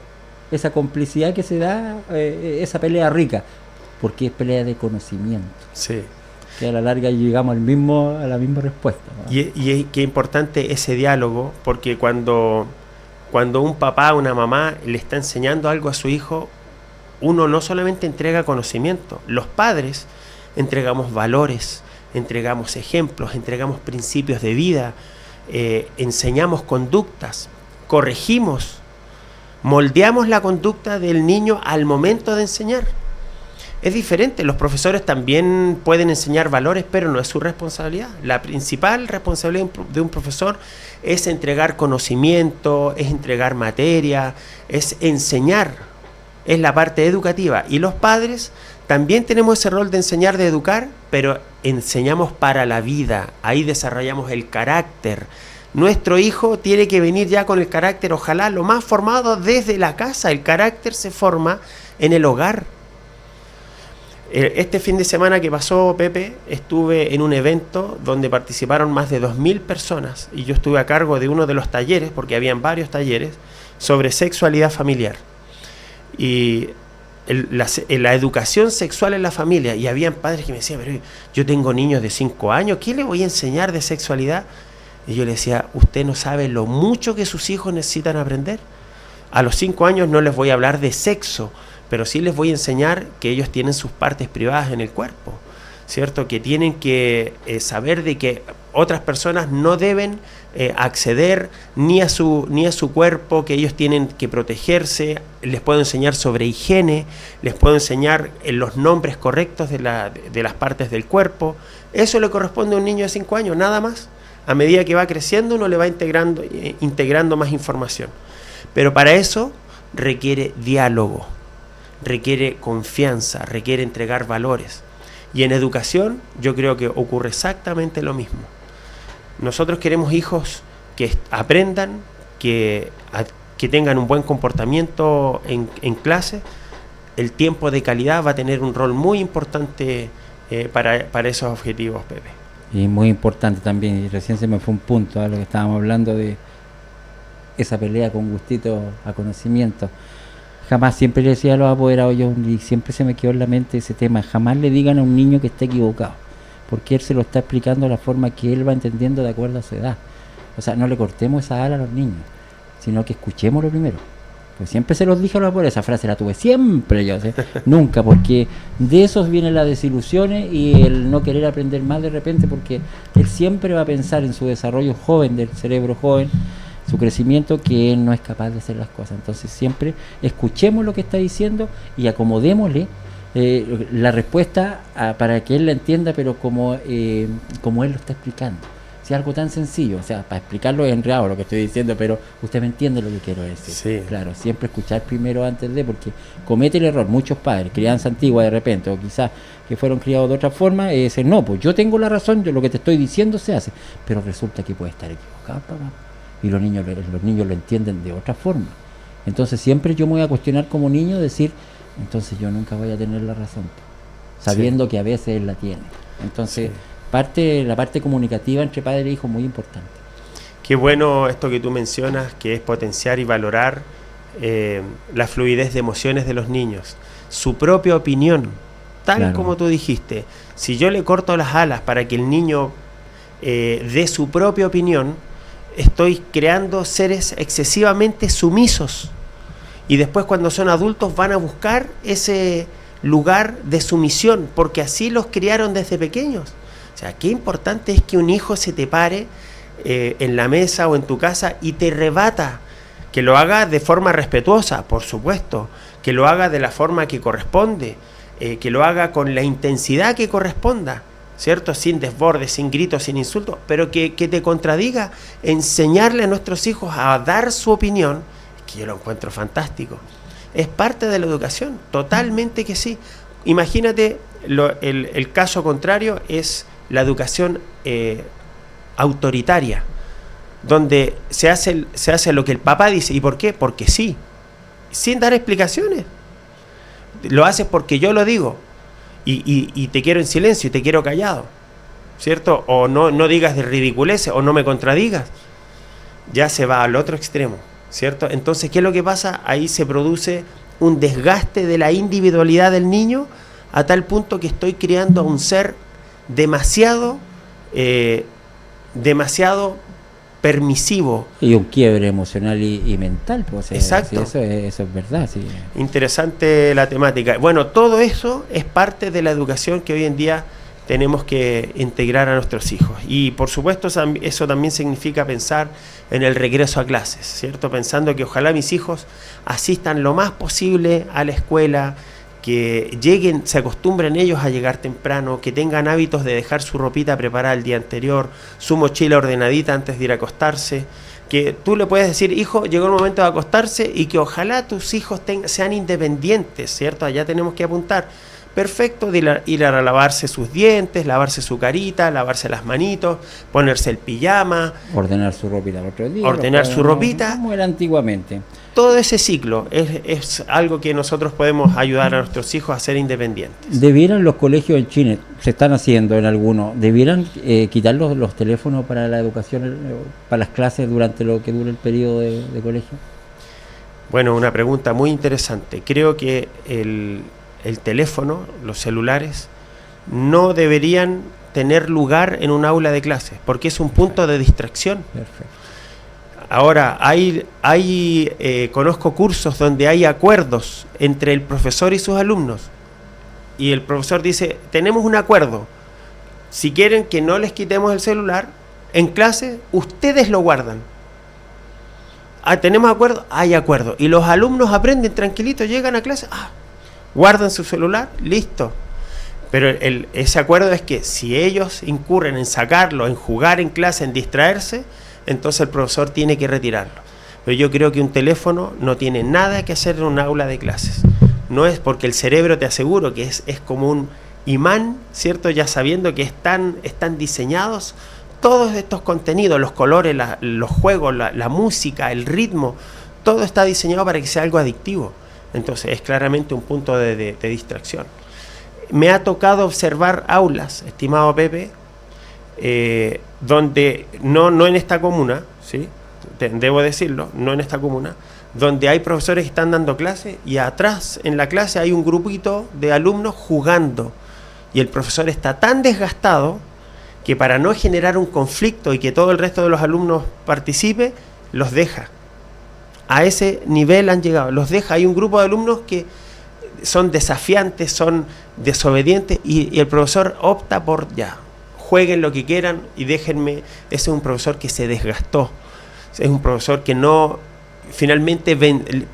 esa complicidad que se da, esa pelea rica, porque es pelea de conocimiento. Sí. Que a la larga llegamos a la misma respuesta, ¿no? Y qué importante ese diálogo, porque cuando un papá o una mamá le está enseñando algo a su hijo, uno no solamente entrega conocimiento, los padres entregamos valores, entregamos ejemplos, entregamos principios de vida, enseñamos conductas, corregimos, moldeamos la conducta del niño al momento de enseñar. Es diferente, los profesores también pueden enseñar valores, pero no es su responsabilidad. La principal responsabilidad de un profesor es entregar conocimiento, es entregar materia, es enseñar, es la parte educativa. Y los padres también tenemos ese rol de enseñar, de educar, pero enseñamos para la vida, ahí desarrollamos el carácter. Nuestro hijo tiene que venir ya con el carácter, ojalá lo más formado desde la casa. El carácter se forma en el hogar. Este fin de semana que pasó, Pepe, estuve en un evento donde participaron más de 2.000 personas y yo estuve a cargo de uno de los talleres, porque habían varios talleres, sobre sexualidad familiar y la educación sexual en la familia. Y habían padres que me decían, pero yo tengo niños de 5 años, ¿qué le voy a enseñar de sexualidad? Y yo le decía, usted no sabe lo mucho que sus hijos necesitan aprender. A los 5 años no les voy a hablar de sexo, pero sí les voy a enseñar que ellos tienen sus partes privadas en el cuerpo, ¿cierto? Que tienen que saber de que otras personas no deben acceder ni a su cuerpo, que ellos tienen que protegerse. Les puedo enseñar sobre higiene, les puedo enseñar los nombres correctos de las partes del cuerpo. Eso le corresponde a un niño de 5 años, nada más. A medida que va creciendo uno le va integrando más información. Pero para eso requiere diálogo, requiere confianza, requiere entregar valores. Y en educación yo creo que ocurre exactamente lo mismo. Nosotros queremos hijos que aprendan, que tengan un buen comportamiento en clase. El tiempo de calidad va a tener un rol muy importante para esos objetivos, Pepe. Y muy importante también, y recién se me fue un punto a lo que estábamos hablando de esa pelea con gustito a conocimiento. Jamás, siempre le decía a los apoderados yo, y siempre se me quedó en la mente ese tema, jamás le digan a un niño que está equivocado, porque él se lo está explicando de la forma que él va entendiendo de acuerdo a su edad. O sea, no le cortemos esa ala a los niños, sino que escuchémoslo primero. Pues siempre se los dije a los apoderados, esa frase la tuve siempre yo, ¿sí? Nunca, porque de esos vienen las desilusiones y el no querer aprender más de repente, porque él siempre va a pensar en su desarrollo joven, del cerebro joven, su crecimiento, que él no es capaz de hacer las cosas. Entonces siempre escuchemos lo que está diciendo y acomodémosle la respuesta para que él la entienda, pero como él lo está explicando. Si es algo tan sencillo, o sea, para explicarlo es enredado lo que estoy diciendo, pero usted me entiende lo que quiero decir. Sí. Claro, siempre escuchar primero antes de, porque comete el error muchos padres, crianza antigua de repente, o quizás que fueron criados de otra forma, dicen, no, pues yo tengo la razón, yo lo que te estoy diciendo se hace, pero resulta que puede estar equivocado, papá. Y los niños lo entienden de otra forma. Entonces siempre yo me voy a cuestionar como niño, decir, entonces yo nunca voy a tener la razón, sabiendo que a veces él la tiene. Entonces la parte comunicativa entre padre e hijo es muy importante. Qué bueno esto que tú mencionas, que es potenciar y valorar la fluidez de emociones de los niños, su propia opinión, tal como tú dijiste. Si yo le corto las alas para que el niño dé su propia opinión, estoy creando seres excesivamente sumisos, y después cuando son adultos van a buscar lugar de sumisión, porque así los criaron desde pequeños. O sea, qué importante es que un hijo se te pare en la mesa o en tu casa y te rebata, que lo haga de forma respetuosa, por supuesto, que lo haga de la forma que corresponde, que lo haga con la intensidad que corresponda, ¿cierto? Sin desbordes, sin gritos, sin insultos, pero que te contradiga, enseñarle a nuestros hijos a dar su opinión, que yo lo encuentro fantástico. Es parte de la educación, totalmente que sí. Imagínate, el caso contrario es la educación autoritaria, donde se hace lo que el papá dice. ¿Y por qué? Porque sí, sin dar explicaciones. Lo haces porque yo lo digo, y te quiero en silencio y te quiero callado, ¿cierto? O no digas de ridiculeces o no me contradigas. Ya se va al otro extremo, ¿cierto? Entonces, ¿qué es lo que pasa? Ahí se produce un desgaste de la individualidad del niño a tal punto que estoy criando a un ser demasiado permisivo. Y un quiebre emocional y mental. Pues, exacto. Sí, eso es verdad. Sí. Interesante la temática. Bueno, todo eso es parte de la educación que hoy en día tenemos que integrar a nuestros hijos. Y por supuesto eso también significa pensar en el regreso a clases, ¿cierto? Pensando que ojalá mis hijos asistan lo más posible a la escuela, que lleguen, se acostumbren ellos a llegar temprano, que tengan hábitos de dejar su ropita preparada el día anterior, su mochila ordenadita antes de ir a acostarse, que tú le puedes decir, hijo, llegó el momento de acostarse, y que ojalá tus hijos sean independientes, ¿cierto? Allá tenemos que apuntar. Perfecto, de ir a lavarse sus dientes, lavarse su carita, lavarse las manitos, ponerse el pijama. Ordenar su ropita el otro día. Ordenar su ropita. Como era antiguamente. Todo ese ciclo es algo que nosotros podemos ayudar a nuestros hijos a ser independientes. ¿Debieran los colegios en Chile, se están haciendo en algunos, debieran quitar los teléfonos para la educación, para las clases durante lo que dure el periodo de colegio? Bueno, una pregunta muy interesante. Creo que el teléfono, los celulares, no deberían tener lugar en un aula de clases, porque es un punto de distracción. Perfecto. Ahora, conozco cursos donde hay acuerdos entre el profesor y sus alumnos, y el profesor dice, tenemos un acuerdo, si quieren que no les quitemos el celular, en clase ustedes lo guardan. ¿Tenemos acuerdo? Hay acuerdo. Y los alumnos aprenden tranquilitos, llegan a clase, guardan su celular, listo. Pero ese acuerdo es que si ellos incurren en sacarlo, en jugar en clase, en distraerse, entonces el profesor tiene que retirarlo. Pero yo creo que un teléfono no tiene nada que hacer en un aula de clases. No es porque el cerebro, te aseguro, que es como un imán, ¿cierto? Ya sabiendo que están diseñados todos estos contenidos, los colores, los juegos, la música, el ritmo, todo está diseñado para que sea algo adictivo. Entonces es claramente un punto de distracción. Me ha tocado observar aulas, estimado Pepe, donde, no en esta comuna, ¿sí? Debo decirlo, no en esta comuna, donde hay profesores que están dando clases y atrás en la clase hay un grupito de alumnos jugando, y el profesor está tan desgastado que para no generar un conflicto y que todo el resto de los alumnos participe, los deja. A ese nivel han llegado, los deja. Hay un grupo de alumnos que son desafiantes, son desobedientes, y el profesor opta por jueguen lo que quieran y déjenme. Ese es un profesor que se desgastó, es un profesor que finalmente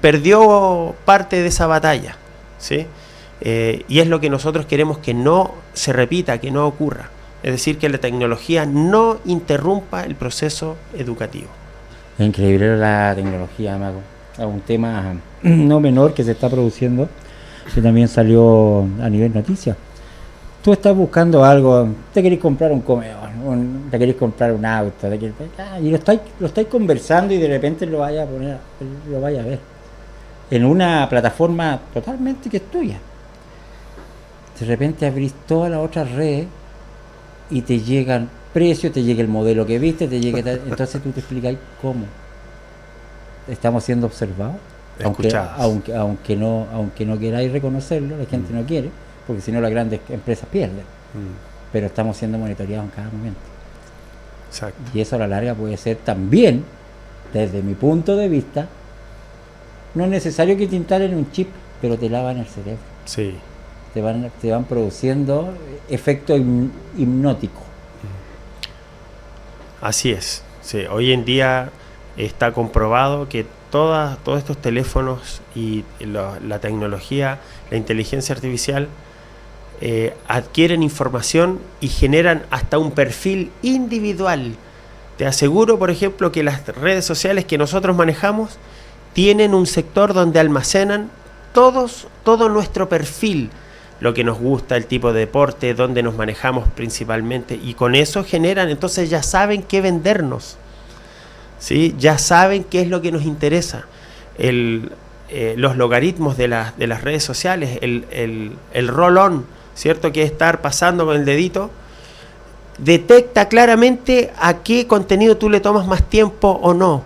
perdió parte de esa batalla, ¿sí? Y es lo que nosotros queremos que no se repita, que no ocurra. Es decir, que la tecnología no interrumpa el proceso educativo. Es increíble la tecnología, Mago. Es un tema no menor que se está produciendo, que también salió a nivel noticias. Tú estás buscando algo, te querés comprar un comedor, te querés comprar un auto, y lo estáis conversando y de repente lo vaya a ver en una plataforma totalmente que es tuya. De repente abrís todas las otras redes y te llegan precios, te llega el modelo que viste, entonces tú te explicas cómo estamos siendo observados, aunque no queráis reconocerlo, la gente no quiere, porque si no las grandes empresas pierden, pero estamos siendo monitoreados en cada momento. Exacto. Y eso a la larga puede ser también, desde mi punto de vista, no es necesario que te instalen un chip, pero te lavan el cerebro. Sí. te van produciendo efecto hipnótico. Así es. Sí, hoy en día está comprobado que todos estos teléfonos y la tecnología, la inteligencia artificial, adquieren información y generan hasta un perfil individual. Te aseguro, por ejemplo, que las redes sociales que nosotros manejamos tienen un sector donde almacenan todo nuestro perfil, lo que nos gusta, el tipo de deporte, donde nos manejamos principalmente, y con eso generan, entonces ya saben qué vendernos, ¿sí? Ya saben qué es lo que nos interesa. Los logaritmos de las redes sociales, el roll-on, ¿cierto? Que es estar pasando con el dedito, detecta claramente a qué contenido tú le tomas más tiempo o no.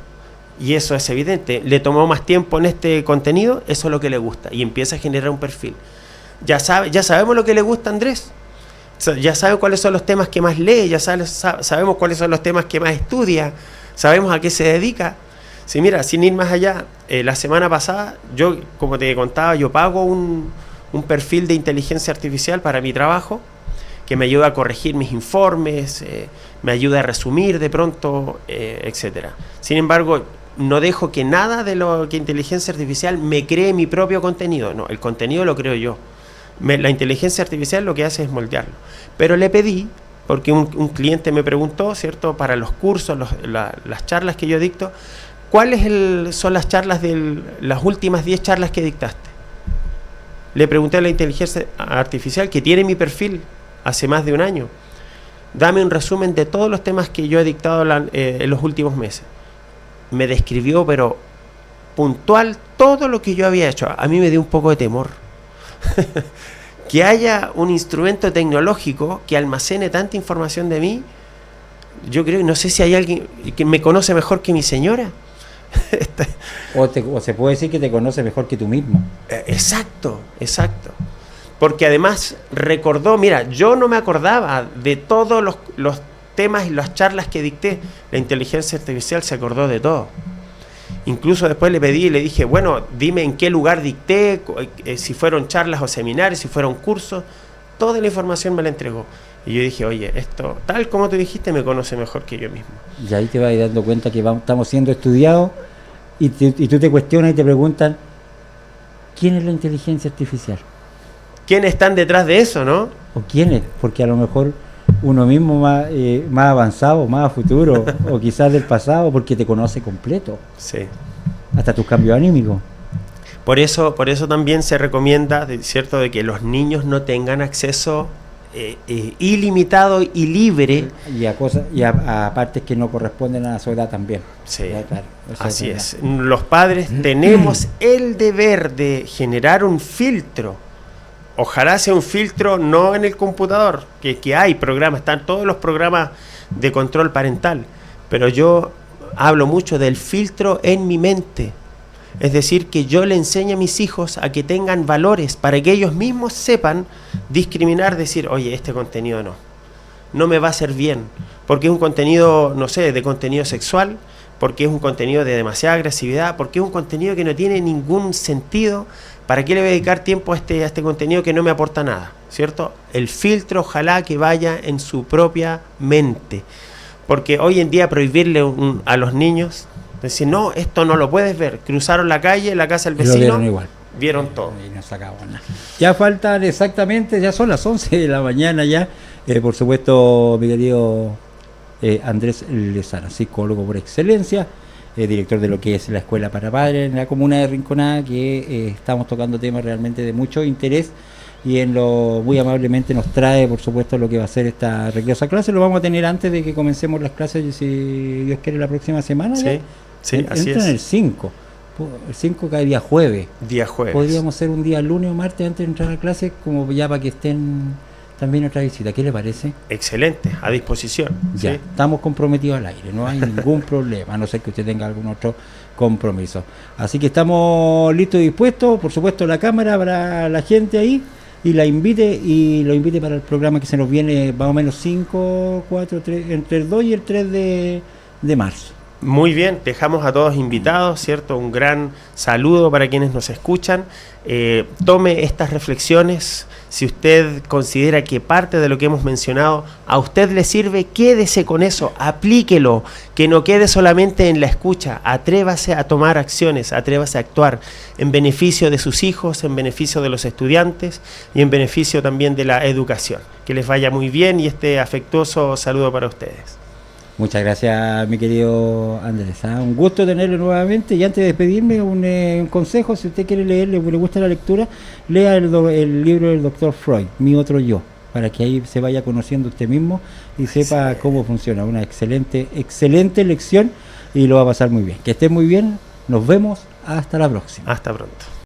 Y eso es evidente. Le tomó más tiempo en este contenido, eso es lo que le gusta. Y empieza a generar un perfil. Ya sabemos lo que le gusta a Andrés. Ya sabe cuáles son los temas que más lee, ya sabemos cuáles son los temas que más estudia, sabemos a qué se dedica. Sí, mira, sin ir más allá, la semana pasada, yo, como te contaba, yo pago un perfil de inteligencia artificial para mi trabajo, que me ayuda a corregir mis informes, me ayuda a resumir de pronto, etcétera. Sin embargo, no dejo que nada de lo que inteligencia artificial me cree mi propio contenido. No, el contenido lo creo yo. La inteligencia artificial lo que hace es moldearlo. Pero le pedí, porque un cliente me preguntó, ¿cierto?, para los cursos, las charlas que yo dicto, ¿cuáles son las charlas las últimas 10 charlas que dictaste? Le pregunté a la inteligencia artificial, que tiene mi perfil hace más de un año, dame un resumen de todos los temas que yo he dictado en los últimos meses. Me describió, pero puntual, todo lo que yo había hecho. A mí me dio un poco de temor. Que haya un instrumento tecnológico que almacene tanta información de mí. Yo creo, no sé si hay alguien que me conoce mejor que mi señora. O se puede decir que te conoce mejor que tú mismo. Exacto. Porque además recordó, mira, yo no me acordaba de todos los temas y las charlas que dicté. La inteligencia artificial se acordó de todo. Incluso después le pedí y le dije, bueno, dime en qué lugar dicté, si fueron charlas o seminarios, si fueron cursos. Toda la información me la entregó. Y yo dije, oye, esto, tal como tú dijiste, me conoce mejor que yo mismo. Y ahí te vas dando cuenta que estamos siendo estudiados y tú te cuestionas y te preguntan, ¿quién es la inteligencia artificial? ¿Quiénes están detrás de eso, no? ¿O quiénes? Porque a lo mejor uno mismo más avanzado, más a futuro, o quizás del pasado, porque te conoce completo. Sí. Hasta tus cambios anímicos. Por eso también se recomienda, ¿cierto?, de que los niños no tengan acceso ilimitado y libre. Y a cosas, y a partes que no corresponden a su edad también. Sí, claro, así es. Los padres tenemos el deber de generar un filtro. Ojalá sea un filtro no en el computador, que hay programas, están todos los programas de control parental, pero yo hablo mucho del filtro en mi mente. Es decir, que yo le enseñe a mis hijos a que tengan valores para que ellos mismos sepan discriminar, decir, oye, este contenido no me va a hacer bien, porque es un contenido, no sé, de contenido sexual, porque es un contenido de demasiada agresividad, porque es un contenido que no tiene ningún sentido. ¿Para qué le voy a dedicar tiempo a este contenido que no me aporta nada? ¿Cierto? El filtro ojalá que vaya en su propia mente, porque hoy en día prohibirle a los niños, decir, no, esto no lo puedes ver. Cruzaron la calle, la casa del vecino, lo vieron igual. Vieron todo. Y no sacaban nada. Ya faltan exactamente, ya son las 11 de la mañana ya. Por supuesto, mi querido Andrés Lezana, psicólogo por excelencia, director de lo que es la Escuela para Padres en la comuna de Rinconada, que estamos tocando temas realmente de mucho interés y muy amablemente nos trae, por supuesto, lo que va a ser esta recreosa clase. Lo vamos a tener antes de que comencemos las clases, si Dios quiere, la próxima semana. Sí, sí, así es. Entra en el 5. El 5 cae día jueves. Día jueves. Podríamos hacer un día lunes o martes antes de entrar a clase, como ya para que estén también otra visita. ¿Qué le parece? Excelente, a disposición. Ya, ¿sí? Estamos comprometidos al aire, no hay ningún problema, a no ser que usted tenga algún otro compromiso. Así que estamos listos y dispuestos. Por supuesto, la cámara para la gente ahí. Y lo invite para el programa que se nos viene más o menos 5, 4, 3, entre el 2 y el 3 de marzo. Muy bien, dejamos a todos invitados, ¿cierto? Un gran saludo para quienes nos escuchan. Tome estas reflexiones, Si usted considera que parte de lo que hemos mencionado a usted le sirve, quédese con eso, aplíquelo, que no quede solamente en la escucha, atrévase a tomar acciones, atrévase a actuar en beneficio de sus hijos, en beneficio de los estudiantes y en beneficio también de la educación. Que les vaya muy bien y este afectuoso saludo para ustedes. Muchas gracias, mi querido Andrés. Un gusto tenerlo nuevamente. Y antes de despedirme, un consejo: si usted quiere leer, le gusta la lectura, lea el libro del doctor Freud, Mi Otro Yo, para que ahí se vaya conociendo usted mismo y sepa cómo funciona. Una excelente lección y lo va a pasar muy bien. Que esté muy bien. Nos vemos. Hasta la próxima. Hasta pronto.